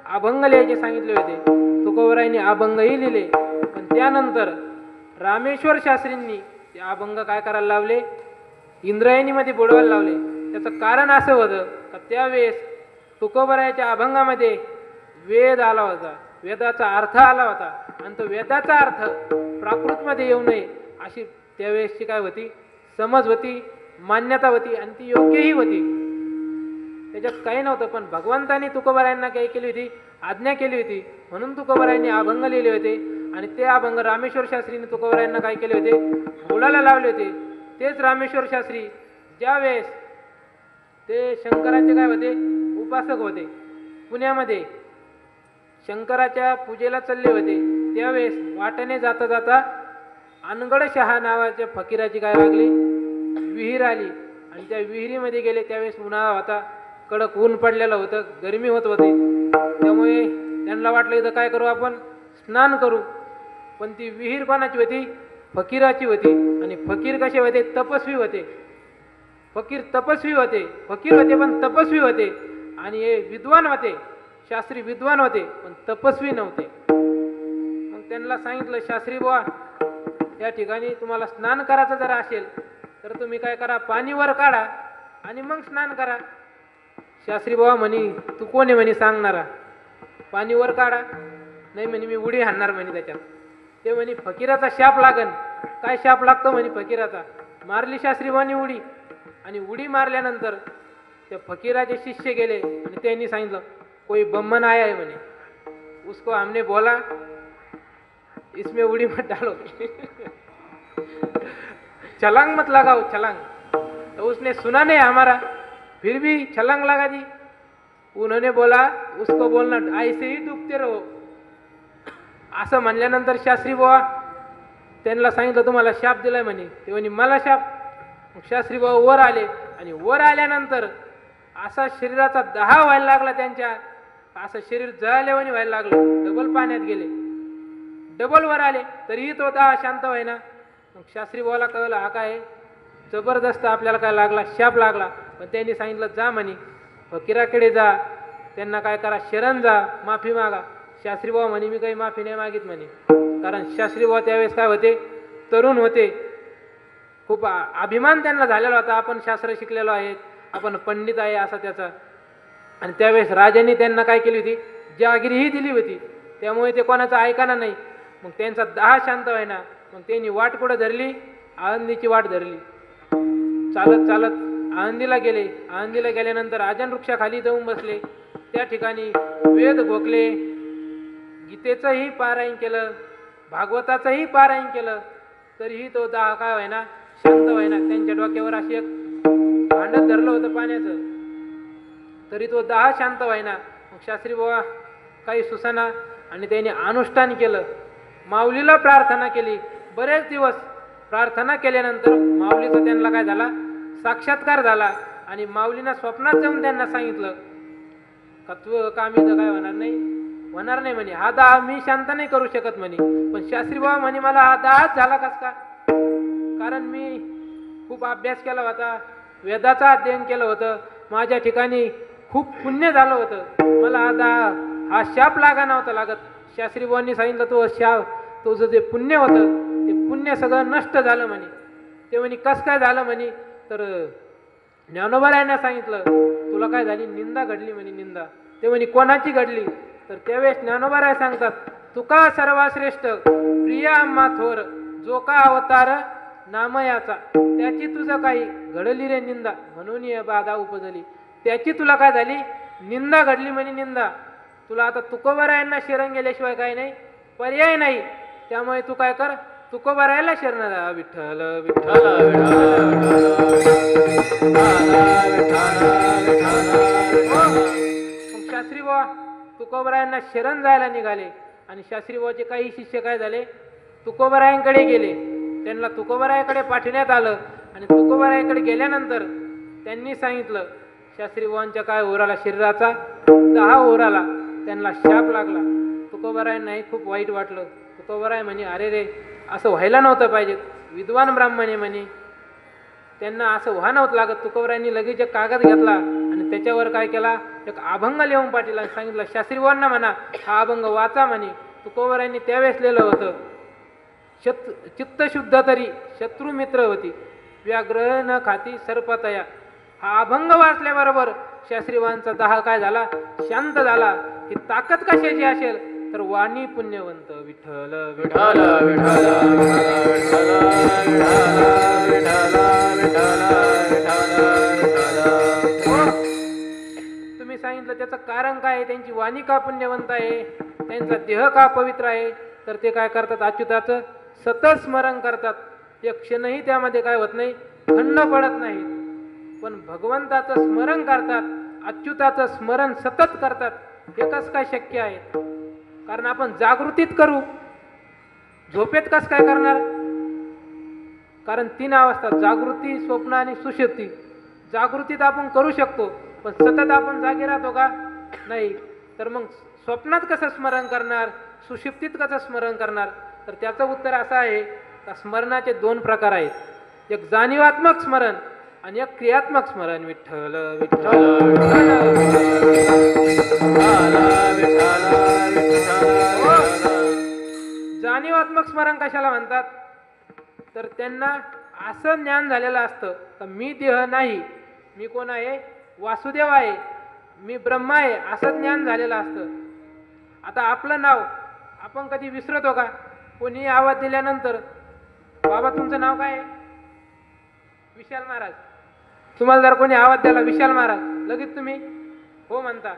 अभंग लिहायचे सांगितले होते, तुकोबारायांनी अभंगही लिहिले. पण त्यानंतर रामेश्वर शास्त्रींनी ते अभंग काय करायला लावले? इंद्रायणीमध्ये बुडवायला लावले. त्याचं कारण असं होतं का त्यावेळेस तुकोबारायाच्या अभंगामध्ये वेद आला होता, वेदाचा अर्थ आला होता, आणि तो वेदाचा अर्थ प्राकृतमध्ये येऊ नये अशी त्यावेळेसची काय होती? समज होती, मान्यता होती, आणि ती योग्यही होती. त्याच्यात काही नव्हतं. पण भगवंतांनी तुकोबारायांना काय केली होती? आज्ञा केली होती. म्हणून तुकोबारायांनी अभंग लिहिले होते. आणि ते अभंग रामेश्वर शास्त्रीने तुकोबारायांना काय केले होते? बोलायला लावले होते. तेच रामेश्वर शास्त्री ज्यावेळेस ते शंकराचे काय होते? उपासक होते. पुण्यामध्ये शंकराच्या पूजेला चालले होते. त्यावेळेस वाटेने जाता जाता अनगडशहा नावाच्या फकीराची काय लागली? विहीर आली. आणि त्या विहिरीमध्ये गेले. त्यावेळेस उन्हाळा होता, कडक ऊन पडलेलं होतं, गरमी होत होती. त्यामुळे त्यांना वाटलं इथं काय करू आपण? स्नान करू. पण ती विहीर कोणाची होती? फकीराची होती. आणि फकीर कसे होते? तपस्वी होते. फकीर तपस्वी होते. फकीर होते पण तपस्वी होते. आणि हे विद्वान होते, शास्त्री विद्वान होते, पण तपस्वी नव्हते. मग त्यांना सांगितलं, शास्त्री बुवा, या ठिकाणी तुम्हाला स्नान करायचं जर असेल तर तुम्ही काय करा? पाणी वर काढा आणि मग स्नान करा. शास्त्री बाबा म्हणे, तू कोण आहे म्हणे सांगणारा? पाणी वर काढा. नाही म्हणे, मी उडी हाणणार म्हणे त्याच्यात. ते म्हणे फकीराचा शाप लागन. काय शाप लागतो म्हणे फकीराचा? मारली शास्त्री बाबांनी उडी. आणि उडी मारल्यानंतर त्या फकीराचे शिष्य गेले आणि त्यांनी सांगितलं, कोई बम्मन आया है म्हणे, उसको हमने बोला इसमें उडी मत डालो, छलांग मत लगाओ छलांग. तो उसने सुना नहीं हमारा, फिर भी छलांग लगा दी. उन्होंने बोला उसको बोलना ऐसे ही डूबते रहो. असं म्हणल्यानंतर शास्त्री बुवा त्यांना सांगितलं, तुम्हाला शाप दिलाय म्हणे. ते म्हणे मला शाप? मग शास्त्री बुवा वर आले. आणि वर आल्यानंतर असा शरीराचा दहा व्हायला लागला त्यांच्या. असं शरीर जळाल्यावानी व्हायला लागलं. डबल पाण्यात गेले, डबल वर आले, तरीही तो दहा शांत व्हायना. मग शास्त्री बुवाला कळलं, हा काय जबरदस्त आपल्याला काय लागला? शाप लागला. पण त्यांनी सांगितलं, जा म्हणे फकीराकडे जा, त्यांना काय करा? शरण जा, माफी मागा. शास्त्री बुवा म्हणे, मी काही माफी नाही मागित म्हणे. कारण शास्त्री बुवा त्यावेळेस काय होते? तरुण होते. खूप अभिमान त्यांना झालेला होता, आपण शास्त्र शिकलेलो आहे, आपण पंडित आहे असा त्याचा. आणि त्यावेळेस राजांनी त्यांना काय केली होती, जहागिरीही दिली होती. त्यामुळे ते कोणाचं ऐकाना नाही. मग त्यांचा दाह शांत व्हायना. मग त्यांनी वाट कुठं धरली, आळंदीची वाट धरली. चालत चालत आळंदीला गेले. आळंदीला गेल्यानंतर आजन वृक्षाखाली जाऊन बसले. त्या ठिकाणी वेद घोकले, गीतेचंही पारायण केलं, भागवताचंही पारायण केलं, तरीही तो दाह काय व्हायना, शांत व्हायना. त्यांच्या डोक्यावर अशी एक भांडत धरलं होतं पाण्याचं, तरी तो दाह शांत व्हायना. मग शास्त्री बाबा काही सुसाना आणि त्यांनी अनुष्ठान केलं, माऊलीला प्रार्थना केली. बरेच दिवस प्रार्थना केल्यानंतर माऊलीचा त्यांना काय झाला, साक्षात्कार झाला. आणि माऊलींना स्वप्नात जाऊन त्यांना सांगितलं का तू कामी तर काय होणार नाही म्हणे. हा दाह मी शांत नाही करू शकत म्हणे. पण शास्त्री बाबा म्हणे मला हा दाहच झाला कस का, कारण मी खूप अभ्यास केला होता, वेदाचा अध्ययन केलं होतं, माझ्या ठिकाणी खूप पुण्य झालं होतं, मला हा शाप लागा नव्हता लागत. शास्त्री बाबांनी सांगितलं तो शाप, तुझं जे पुण्य होतं ते पुण्य सगळं नष्ट झालं म्हणे. ते म्हणे कस काय झालं म्हणे, तर ज्ञानोबारायांना सांगितलं तुला काय झाली, निंदा घडली म्हणे. निंदा ते म्हणे कोणाची घडली, तर त्यावेळेस ज्ञानोबाराय सांगतात तुका सर्वश्रेष्ठ प्रिया आम्हा थोर जो का अवतार नामयाचा, त्याची तुझं काही घडली रे निंदा, म्हणून ये बाधा उपजली. त्याची तुला काय झाली, निंदा घडली म्हणे. निंदा तुला आता तुकोबारायांना शरण गेल्याशिवाय काय नाही, पर्याय नाही. त्यामुळे तू काय कर, तुकोबारायला शरण जा. विठ्ठल विठ्ठल शास्त्री बाबा तुकोबारायांना शरण जायला निघाले. आणि शास्त्री बाबाचे काही शिष्य काय झाले, तुकोबारायांकडे गेले. त्यांना तुकोबारायाकडे पाठवण्यात आलं. आणि तुकोबारायाकडे गेल्यानंतर त्यांनी सांगितलं शास्त्री बाबांच्या काय ओराला, शरीराचा 10 ओराला त्यांना शाप लागला. तुकोबारायांनाही खूप वाईट वाटलं. तुकोबाराय म्हणे अरे रे असं व्हायला नव्हतं पाहिजे, विद्वान ब्राह्मण आहे म्हणे, त्यांना असं व्हा नव्हतं लागत. तुकोबारायांनी लगेच एक कागद घेतला आणि त्याच्यावर काय केला, एक अभंग लिहून पाठवला आणि सांगितलं शास्त्री बाबांना म्हणा हा अभंग वाचा म्हणे. तुकोबारायांनी त्यावेळेस लिहिलं होतं चित्तशुद्ध तरी शत्रू मित्र होती, व्याघ्र न खाती सर्पतया. हा अभंग वाचल्याबरोबर शास्त्रीबाबांचा दाह काय झाला, शांत झाला. ही ताकद कशाची असेल, तर वाणी पुण्यवंत. विठ्ठल विठ्ठल तुम्ही सांगितलं त्याचं कारण काय आहे, त्यांची वाणी का पुण्यवंत आहे, त्यांचा देह का पवित्र आहे, तर ते काय करतात, अच्युताचं सतत स्मरण करतात. एक क्षणही त्यामध्ये काय होत नाही, खंड पडत नाही. पण भगवंताचं स्मरण करतात, अच्युताचं स्मरण सतत करतात. हे कसं काय शक्य आहे, कारण आपण जागृतीत करू, झोपेत कसं काय करणार, कारण 3 अवस्था जागृती, स्वप्न आणि सुषुप्ती. जागृतीत आपण करू शकतो, पण सतत आपण जागे राहतो का, नाही. तर मग स्वप्नात कसं स्मरण करणार, सुषुप्तीत कसं स्मरण करणार, तर त्याचं उत्तर असं आहे का स्मरणाचे 2 प्रकार आहेत, एक जाणीवात्मक स्मरण आणि एक क्रियात्मक स्मरण. विठ्ठल विठ्ठल जाणीवात्मक स्मरण कशाला म्हणतात, तर त्यांना असं ज्ञान झालेलं असतं का मी देह नाही, मी कोण आहे, वासुदेव आहे, मी ब्रह्मा आहे, असं ज्ञान झालेलं असतं. आता आपलं नाव आपण कधी विसरतो का, कोणी आवाज दिल्यानंतर बाबा तुमचं नाव काय आहे, विशाल महाराज. तुम्हाला जर कोणी आवाज द्याला विशाल महाराज, लगेच तुम्ही हो म्हणता.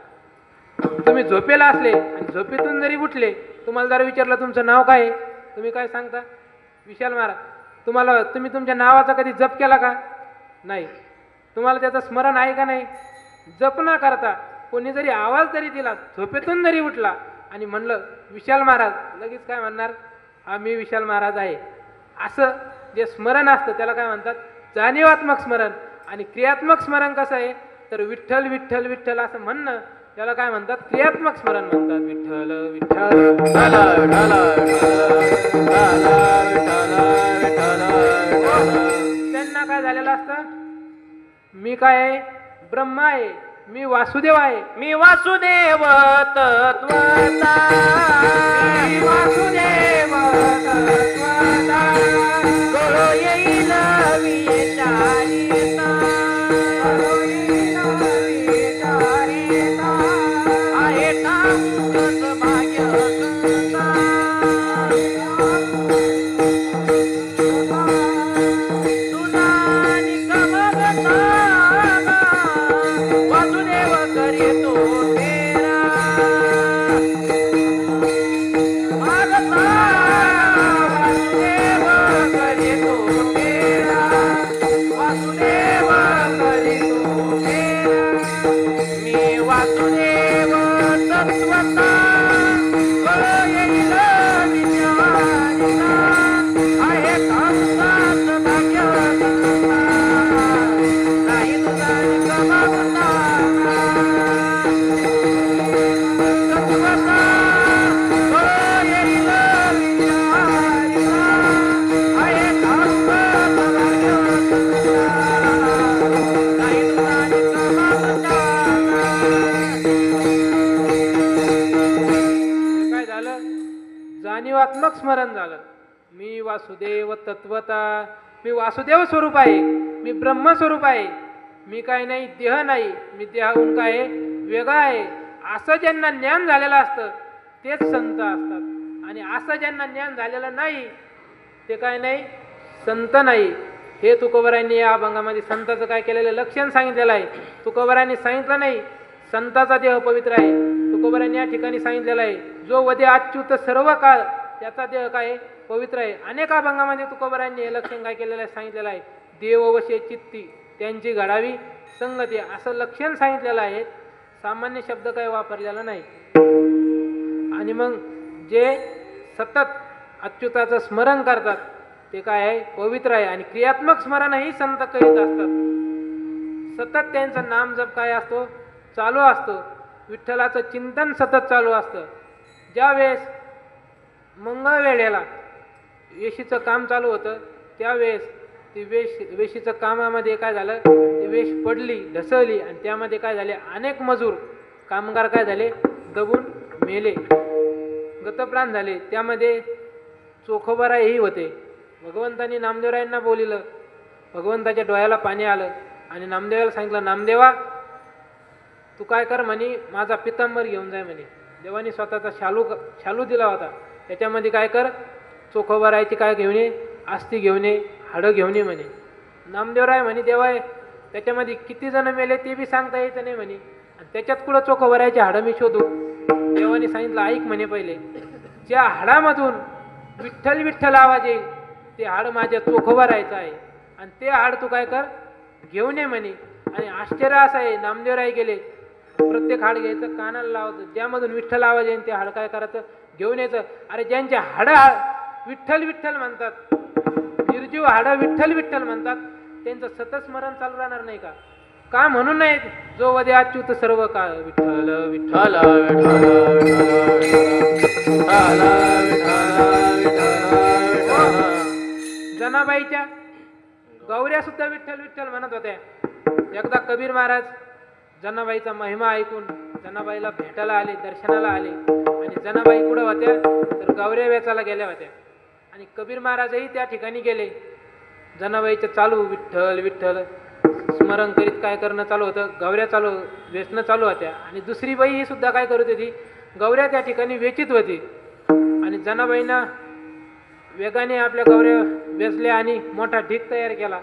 तुम्ही झोपेला असले आणि झोपेतून जरी उठले, तुम्हाला जर विचारलं तुमचं नाव काय आहे, तुम्ही काय सांगता, विशाल महाराज. तुम्ही तुमच्या नावाचा कधी जप केला का, नाही. तुम्हाला त्याचं स्मरण आहे का नाही, जप न करता कोणी जरी आवाज जरी दिला, झोपेतून जरी उठला आणि म्हणलं विशाल महाराज, लगेच काय म्हणणार, हा मी विशाल महाराज आहे. असं जे स्मरण असतं त्याला काय म्हणतात, जाणीवात्मक स्मरण. आणि क्रियात्मक स्मरण कसं आहे, तर विठ्ठल विठ्ठल विठ्ठल असं म्हणणं, त्याला काय म्हणतात, क्रियात्मक स्मरण म्हणतात. विठ्ठल विठ्ठल त्यांना काय झालेलं असतं, मी काय आहे, ब्रह्मा आहे, मी वासुदेव आहे, मी वासुदेव तत्वता, मी वासुदेव तत्वता, कळो येईल विचारिता, कळो येईल जाणीवात्मक स्मरण झालं. मी वासुदेव तत्वता, मी वासुदेव स्वरूप आहे, मी ब्रह्मस्वरूप आहे, मी काय नाही देह नाही, मी देहाहून काय आहे वेगळा आहे, असं ज्यांना ज्ञान झालेलं असतं तेच संत असतात. आणि असं ज्यांना ज्ञान झालेलं नाही ते काय नाही संत नाही. हे तुकोबरायांनी या अभंगामध्ये संताचं काय केलेलं लक्षण सांगितलेलं आहे. तुकोबरायांनी सांगितलं नाही संताचा देह पवित्र आहे, तुकोबरायांनी या ठिकाणी सांगितलेलं आहे जो वदे अच्युत सर्व काळ त्याचा देह काय पवित्र आहे. अनेक अभंगामध्ये तुकोबरायांनी हे लक्षण काय केलेलं आहे सांगितलेलं आहे. देववशे चित्ती त्यांची घडावी संगती असं लक्षण सांगितलेलं आहे. सामान्य शब्द काही वापरलेला नाही. आणि मग जे सतत अच्युताचं स्मरण करतात ते काय आहे पवित्र आहे. आणि क्रियात्मक स्मरणही संत करीत असतात. सतत त्यांचं नाम जप काय असतो चालू असतो. विठ्ठलाचं चिंतन सतत चालू असतं. ज्या वेळेस मंगळवेळेला वेशीचं काम चालू होतं त्यावेळेस ती वेशीचं कामामध्ये काय झालं ती वेश पडली ढसळली आणि त्यामध्ये काय झाले अनेक मजूर कामगार काय झाले दबून मेले गतप्राण झाले. त्यामध्ये चोखोबाराही होते. भगवंतांनी नामदेवरायांना बोलिलं. भगवंताच्या डोळ्याला पाणी आलं आणि नामदेवाला सांगितलं नामदेवा तू काय कर म्हणे माझा पितांबर घेऊन जाय म्हणे. देवानी स्वतःचा शालू दिला होता त्याच्यामध्ये काय कर चोखोबारायची काय घेऊन ये आस्ती घेऊन ये हाडं घेऊन ये म्हणे. नामदेवराय म्हणे देवा त्याच्यामध्ये किती जण मेले ते बी सांगता यायचं नाही म्हणे आणि त्याच्यात कुठं चोखोबारायची हाडं मी शोधू. देवानी सांगितलं ऐक म्हणे पहिले ज्या हाडामधून विठ्ठल विठ्ठल आवाज येईल ते हाड माझ्या चोखोबारायचं आहे आणि ते हाड तू काय कर घेऊन ये म्हणे. आणि आश्चर्य असं आहे नामदेवराय गेले प्रत्येक हाड घ्यायचं कानाला लावायचं ज्यामधून विठ्ठल आवाज येईल ते हाड काय करायचं घेऊन यायचं. अरे ज्यांचे हाड विठ्ठल विठ्ठल म्हणतात निर्जीव हाडं विठ्ठल विठ्ठल म्हणतात त्यांचं सतत स्मरण चालू राहणार नाही का? का म्हणून नाही जो वदे अच्युत सर्व काळ विठ्ठल विठ्ठल जनाबाईच्या गौऱ्या सुद्धा विठ्ठल विठ्ठल म्हणत होत्या. एकदा कबीर महाराज जनाबाईचा महिमा ऐकून जनाबाईला भेटायला आले दर्शनाला आले आणि जनाबाई कुठं होत्या तर गौऱ्या वेचायला गेल्या होत्या. आणि कबीर महाराजही त्या ठिकाणी गेले. जनाबाईचं चालू विठ्ठल विठ्ठल स्मरण करीत काय करणं चालू होतं गौऱ्या चालू वेचणं चालू होत्या. आणि दुसरी बाई ही सुद्धा काय करत होती गौऱ्या त्या ठिकाणी वेचित होती. आणि जनाबाईंना वेगाने आपल्या गौऱ्या वेचल्या आणि मोठा ढीक तयार केला.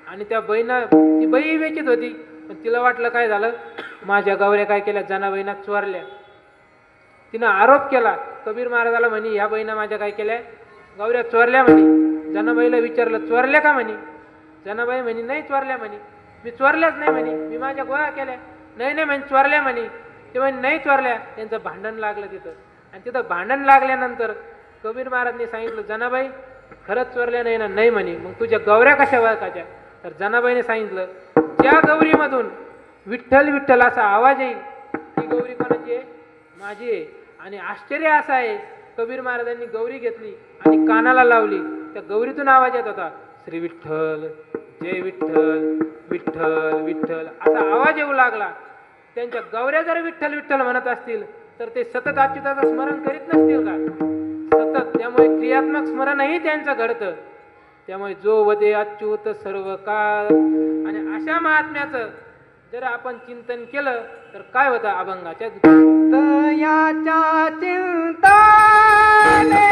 आणि त्या बाईनं ती बाई वेचित होती पण तिला वाटलं काय झालं माझ्या गौऱ्या काय केल्या जनाबाईंना चोरल्या. तिनं आरोप केला कबीर महाराजाला म्हणे ह्या बाईनं माझ्या काय केल्या गौऱ्या चोरल्या म्हणे. जनाबाईला विचारलं चोरल्या का म्हणे. जनाबाई म्हणे नाही चोरल्या म्हणे मी चोरल्याच नाही म्हणे मी माझ्या गोळा केल्या. नाही नाही म्हणे चोरल्या म्हणे. ते म्हणे नाही चोरल्या. त्यांचं भांडण लागलं तिथं. आणि तिथं भांडण लागल्यानंतर कबीर महाराजांनी सांगितलं जनाबाई खरंच चोरल्या नाही ना. नाही म्हणे मग तुझ्या गौऱ्या कशा ओळखायच्या. तर जनाबाईने सांगितलं ज्या गौरीमधून विठ्ठल विठ्ठल असा आवाज येईल ती गौरी कोणाची आहे माझी आहे. आणि आश्चर्य असं आहे कबीर महाराजांनी गौरी घेतली आणि कानाला लावली त्या गौरीतून आवाज येत होता श्री विठ्ठल जय विठ्ठल विठ्ठल विठ्ठल असा आवाज येऊ लागला. त्यांच्या गौऱ्या जर विठ्ठल विठ्ठल म्हणत असतील तर ते सतत अच्युताचं स्मरण करीत नसतील का सतत. त्यामुळे क्रियात्मक स्मरणही त्यांचं घडतं. त्यामुळे जो वदे अच्युत सर्व काळ. आणि अशा महात्म्याचं जर आपण चिंतन केलं तर काय होतं अभंगाच्या याच्या चिंताने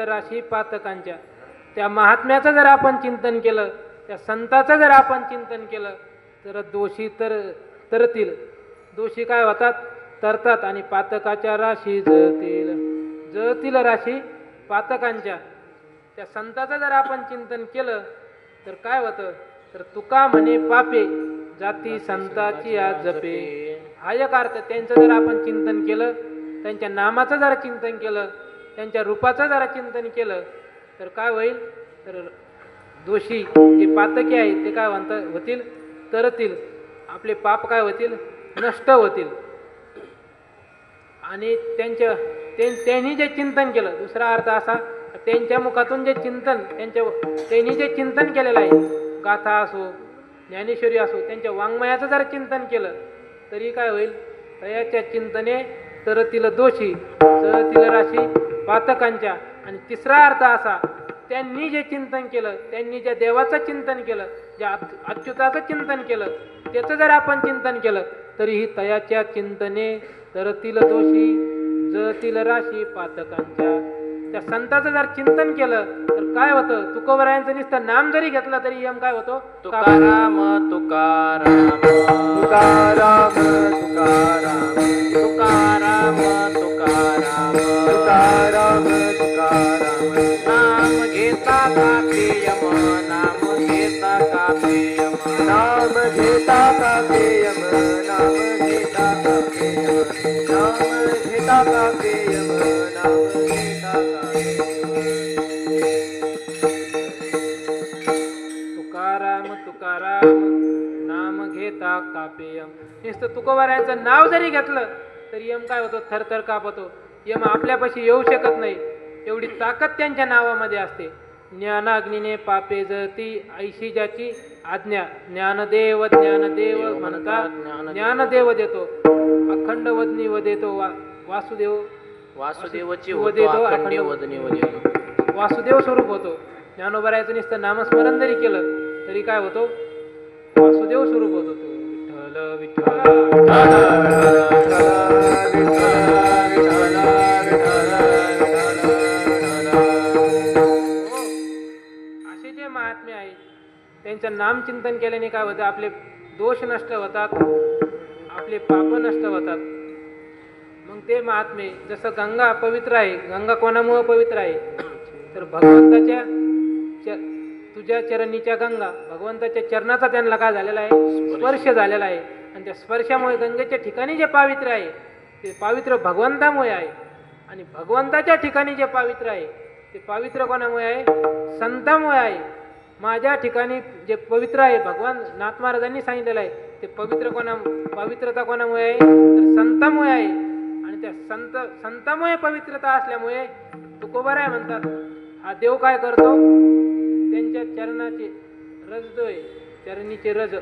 राशी पातकांच्या. त्या महात्म्याचं जर आपण चिंतन केलं, त्या संताचं जर आपण चिंतन केलं, तर दोषी तरतील. दोषी काय होतात? तरतात. आणि पातकाच्या राशी जळतील राशी पातकांच्या. त्या संताचं जर आपण चिंतन केलं तर काय होतं? तर तुका म्हणे पापे जाती संताची आज जपे. हा एक अर्थ. त्यांचं जर आपण चिंतन केलं, त्यांच्या नामाचं जरा चिंतन केलं, त्यांच्या रूपाचं जरा चिंतन केलं तर काय होईल? तर दोषी जे पातकी आहेत ते काय होतील? तरतील. आपले पाप काय होतील? नष्ट होतील. आणि त्यांनी जे चिंतन केलं, दुसरा अर्थ असा, त्यांच्या मुखातून जे चिंतन त्यांनी जे चिंतन केलेलं आहे, गाथा असो ज्ञानेश्वरी असो, त्यांच्या वाङ्मयाचं जर चिंतन केलं तरी काय होईल? तयाच्या चिंतने तरतील दोषी जळतील राशी पातकांच्या. आणि तिसरा अर्थ असा, त्यांनी जे चिंतन केलं, त्यांनी ज्या देवाचं चिंतन केलं, ज्या अच्युताचं चिंतन केलं, त्याचं जर आपण चिंतन केलं तरीही तयाच्या चिंतने तरतील दोषी जळतील राशी पातकांच्या. त्या संताचं जर चिंतन केलं तर काय होतं? तुकोबरायांचं नुसतं नाम जरी घेतलं तरी यम काय होतो? तुकाराम तुकाराम तुकाराम तुकाराम तुकाराम तुकाराम तुकाराम तुकाराम. नाम घेता कापे यम, नाम घेता कापे यम, नाम घेता कापे यम, नाम घेता कापे यम, नाम घेता कापे यम, नाम घेता कापे तुकाराम तुकाराम नाम घेता कापेयम. नुसतं तुकोबारायांचं नाव जरी घेतलं तरी यम काय होतो? थरथर कापतो. यम आपल्यापाशी येऊ शकत नाही, एवढी ताकद त्यांच्या नावामध्ये असते. ज्ञानाग्नीने पापे जळती ऐशी ज्याची आज्ञा. ज्ञानदेव ज्ञानदेव म्हणतात, ज्ञानदेव देतो. अखंड वदनी व देतो. वासुदेव वासुदेवची देतो. अखंड वदनी व देतो. वासुदेव स्वरूप होतो. ज्ञानोबरायचं नुसतं नामस्मरण जरी केलं तरी काय होतो? वासुदेव स्वरूप होतो तो. विठ्ठल असे जे महात्मे आहेत त्यांचं नाम चिंतन केल्याने काय होतं? आपले दोष नष्ट होतात, आपले पाप नष्ट होतात. मग ते महात्मे, जसं गंगा पवित्र आहे. गंगा कोणामुळे पवित्र आहे? तर भगवंताच्या तुझ्या चरणीच्या गंगा, भगवंताच्या चरणाचा त्यांना काय झालेला आहे? स्पर्श झालेला आहे. आणि त्या स्पर्शामुळे गंगेच्या ठिकाणी जे पावित्र्य आहे ते पावित्र्य भगवंतामुळे आहे. आणि भगवंताच्या ठिकाणी जे पावित्र्य आहे ते पावित्र्य कोणामुळे आहे? संतामुळे आहे. माझ्या ठिकाणी जे पवित्र आहे, भगवान नाथ महाराजांनी सांगितलेलं आहे, ते पवित्रता कोणामुळे आहे? तर संतामुळे आहे. आणि त्या संतामुळे पवित्रता असल्यामुळे तुकोबाराय म्हणतात, हा देव काय करतो? त्यांच्या चरणाचे रज जो आहे, चरणीचे रज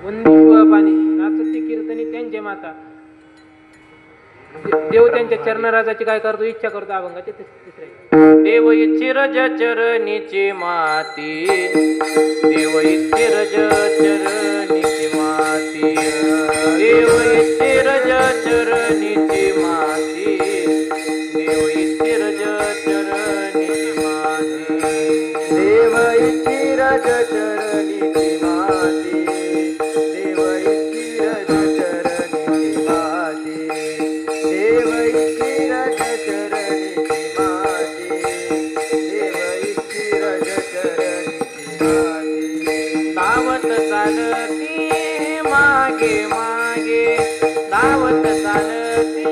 वंदी पाणी नाचती कीर्तनी त्यांचे माता. देव त्यांच्या चरणराजाची काय करतो? इच्छा करतो. अभंगाचे तिसरे देव इच्छे रज चरणीची माती, देव इच्छे रज चरणीची माती, देव इच्छे रज चरणीची माती, देव इच्छे रज चरणीची माती, देव इच्छे रज चरणीची माती, देव इच्छे रज चरणीची माती, देव इच्छे रज चरणीची माती, देव इच्छे रज चरणीची माती. धावत चालती मागे मागे, धावत चालती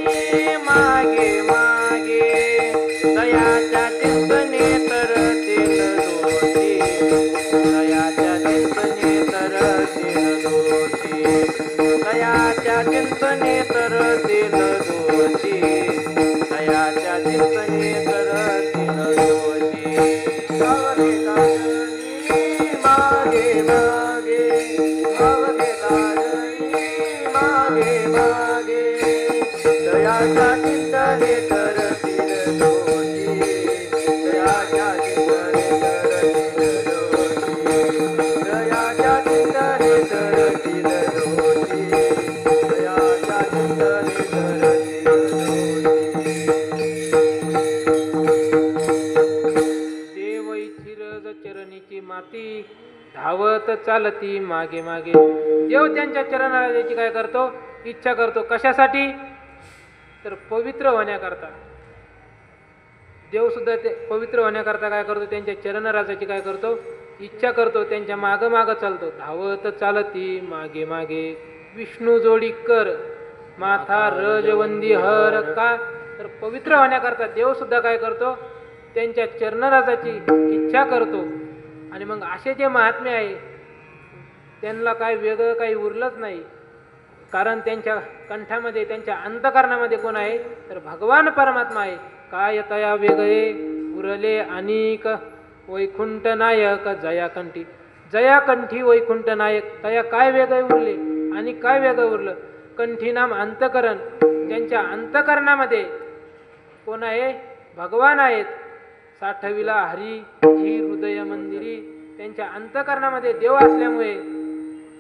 मागे मागे, दयाच्या चिंतने तरतील दोषी, दयाच्या चिंतने तरतील दोषी, दयाच्या चिंतने तरतील दोषी, दयाच्या चिंतने तरतील दोषी. मागे मागे, मागे मागे, चालती मागे मागे. देव त्यांच्या चरणराजाची काय करतो? इच्छा करतो. कशासाठी? तर पवित्र होण्याकरता. देव सुद्धा ते पवित्र होण्याकरता काय करतो? त्यांच्या चरणराजाची काय करतो? इच्छा करतो. त्यांच्या मागं मागं चालतो. धावत चालती मागे मागे विष्णू जोडी कर माथा रजवंदी हर. का? तर पवित्र होण्याकरता देव सुद्धा काय करतो? त्यांच्या चरणराजाची इच्छा करतो. आणि मग असे जे महात्मे आहे त्यांना काय वेगळं काही उरलंच नाही. कारण त्यांच्या कंठामध्ये त्यांच्या अंतकरणामध्ये कोण आहे? तर भगवान परमात्मा आहे. काय तया वेगळे उरले अनेक वैकुंठ नायक जयाकंठी. जयाकंठी वैकुंठ नायक. तया काय वेगळे उरले आणि काय वेगळं उरलं? कंठी नाम अंतकरण. ज्यांच्या अंतकरणामध्ये कोण आहे? भगवान आहेत. साठविला हरी ही हृदय मंदिरी. त्यांच्या अंतकरणामध्ये देव असल्यामुळे,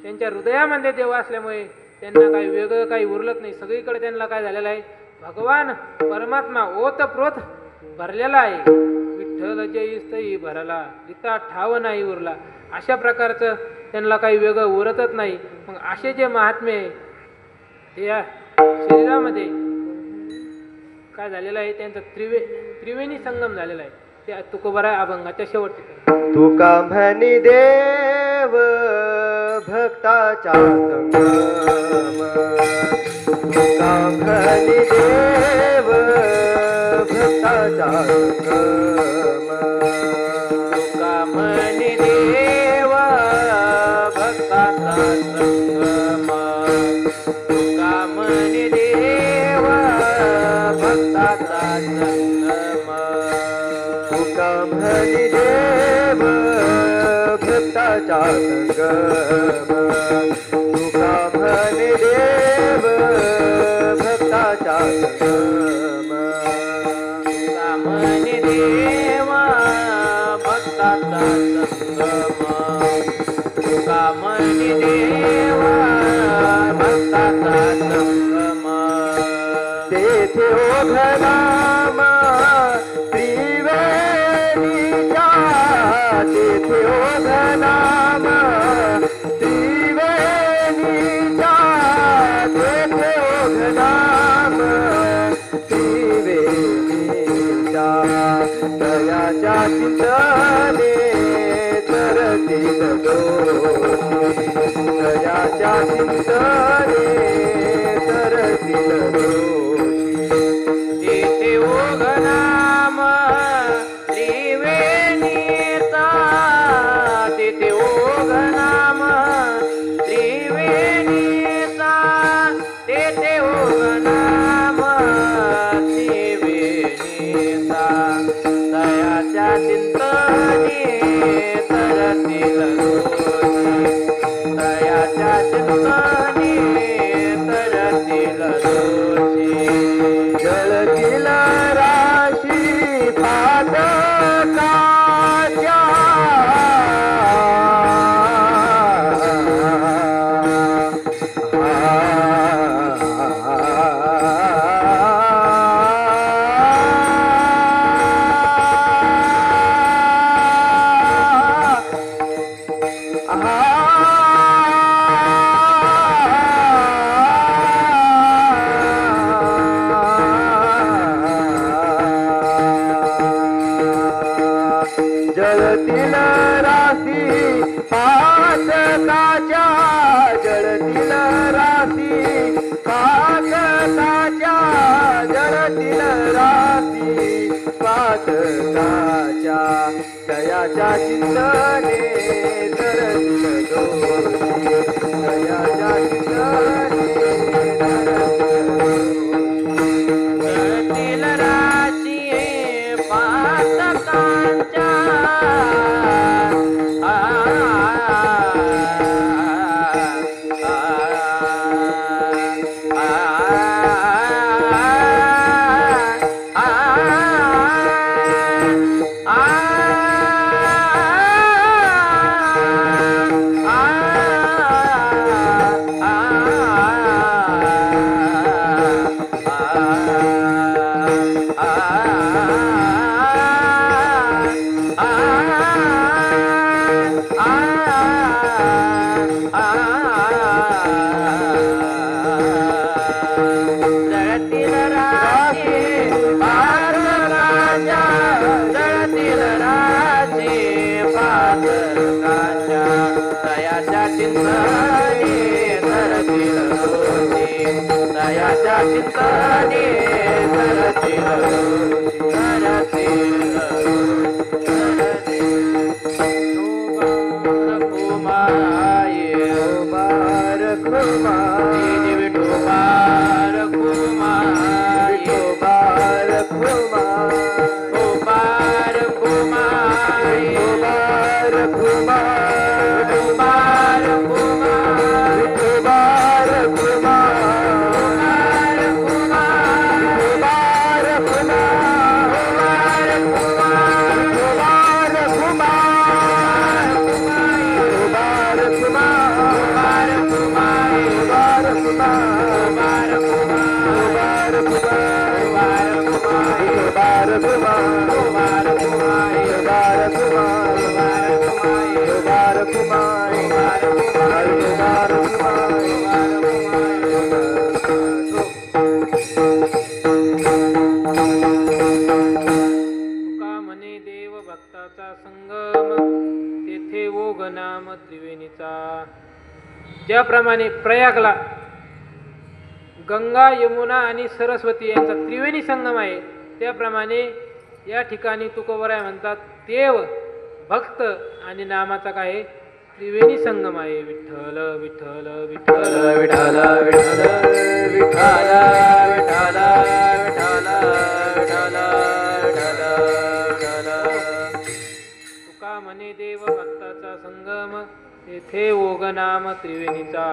त्यांच्या हृदयामध्ये देव असल्यामुळे त्यांना काही वेगळं काही उरलत नाही. सगळीकडे त्यांना काय झालेलं आहे? भगवान परमात्मा ओतप्रोत भरलेला आहे. विठ्ठल जयस्तई भरला लिता ठाव नाही उरला. अशा प्रकारचं त्यांना काही वेगळं उरतच नाही. मग असे जे महात्मे ते या शरीरामध्ये काय झालेलं आहे? त्यांचा त्रिवेणी संगम झालेला आहे. ते तुकोबरा अभंगाच्या शेवटी. तुका म्हणी देव भक्ताचा संगम. तुका म्हणी देव भक्ताचा संगम. तुका म्हणे देव भक्ताचा संगम. तुका म्हणे देव भक्ताचा संगम. तुका म्हणी देव भक्ताचा संगम. तुका म्हणी देव भक्ताचा संगम. तुका म्हणे देव भक्ताचा संगम. तुका म्हणे देव भक्ताचा संगम. तेथे ओघनाम त्रिवेणीच्या. तेथे ओघनाम त्रिवेणीच्या. तेथे ओघनाम त्रिवेणीच्या. दयाच्या चिंतने तरतील दोषी. दयाच्या चिंतने तरतील दोषी. तेथे ओघनाम त्रिवेणीचा. तेथे ओघनाम त्रिवेणीचा. तेथे ओघनाम त्रिवेणीचा. दयाच्या चिंतने तरतील दोषी. दयाच्या चिंतने तरतील दोषी. जळतील राशी पातकाच्या. जळतील राशी पातकाच्या. जळतील राशी पातकाच्या. जळतील राशी पातकाच्या. दयाच्या चिंतने तरतील दोषी. दयाच्या चिंतने तरतील दोषी. जळतील राशी पातकांच्या. चिंतने तरतील दोषी दयाच्या चिंतने तरतील दोषी तुका म्हणे देव भक्ताचा संगम तेथे ओघ नाम त्रिवेणीचा. ज्याप्रमाणे प्रयागला गंगा यमुना आणि सरस्वती यांचा त्रिवेणी संगम आहे, त्याप्रमाणे या ठिकाणी तुकोबराय म्हणतात देव भक्त आणि नामाचा काय आहे? त्रिवेणी संगम आहे. विठ्ठल विठ्ठल विठ्ठल विठ्ठल विठ्ठल विठ्ठल विठ्ठल विठ्ठल विठ्ठल विठ्ठल. तुका म्हणे देव भक्ताचा संगम तेथे ओघ नाम त्रिवेणीचा.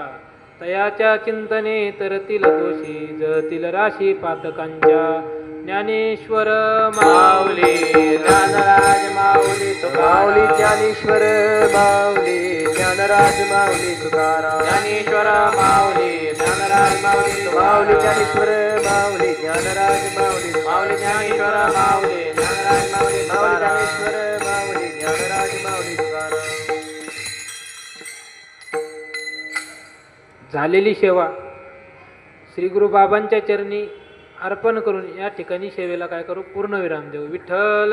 तयाच्या चिंतने तरतील दोषी जळतील राशी पातकांच्या. ज्ञानेश्वर माऊली ज्ञानराज माऊली माऊली तुकाराम ज्ञानेश्वर माऊली ज्ञानराज माऊली तुकाराम. ज्ञानेश्वर माऊली ज्ञानराज माऊली माऊली तुकाराम ज्ञानेश्वर माऊली ज्ञानराज माऊली माऊली ज्ञानेश्वर माऊली ज्ञानराज माऊली माऊली तुकाराम. ज्ञानेश्वर माऊली ज्ञानराज माऊली तुकाराम. झालेली सेवा श्री गुरु बाबांच्या चरणी अर्पण करून या ठिकाणी सेवेला काय करू? पूर्णविराम देऊ. विठ्ठल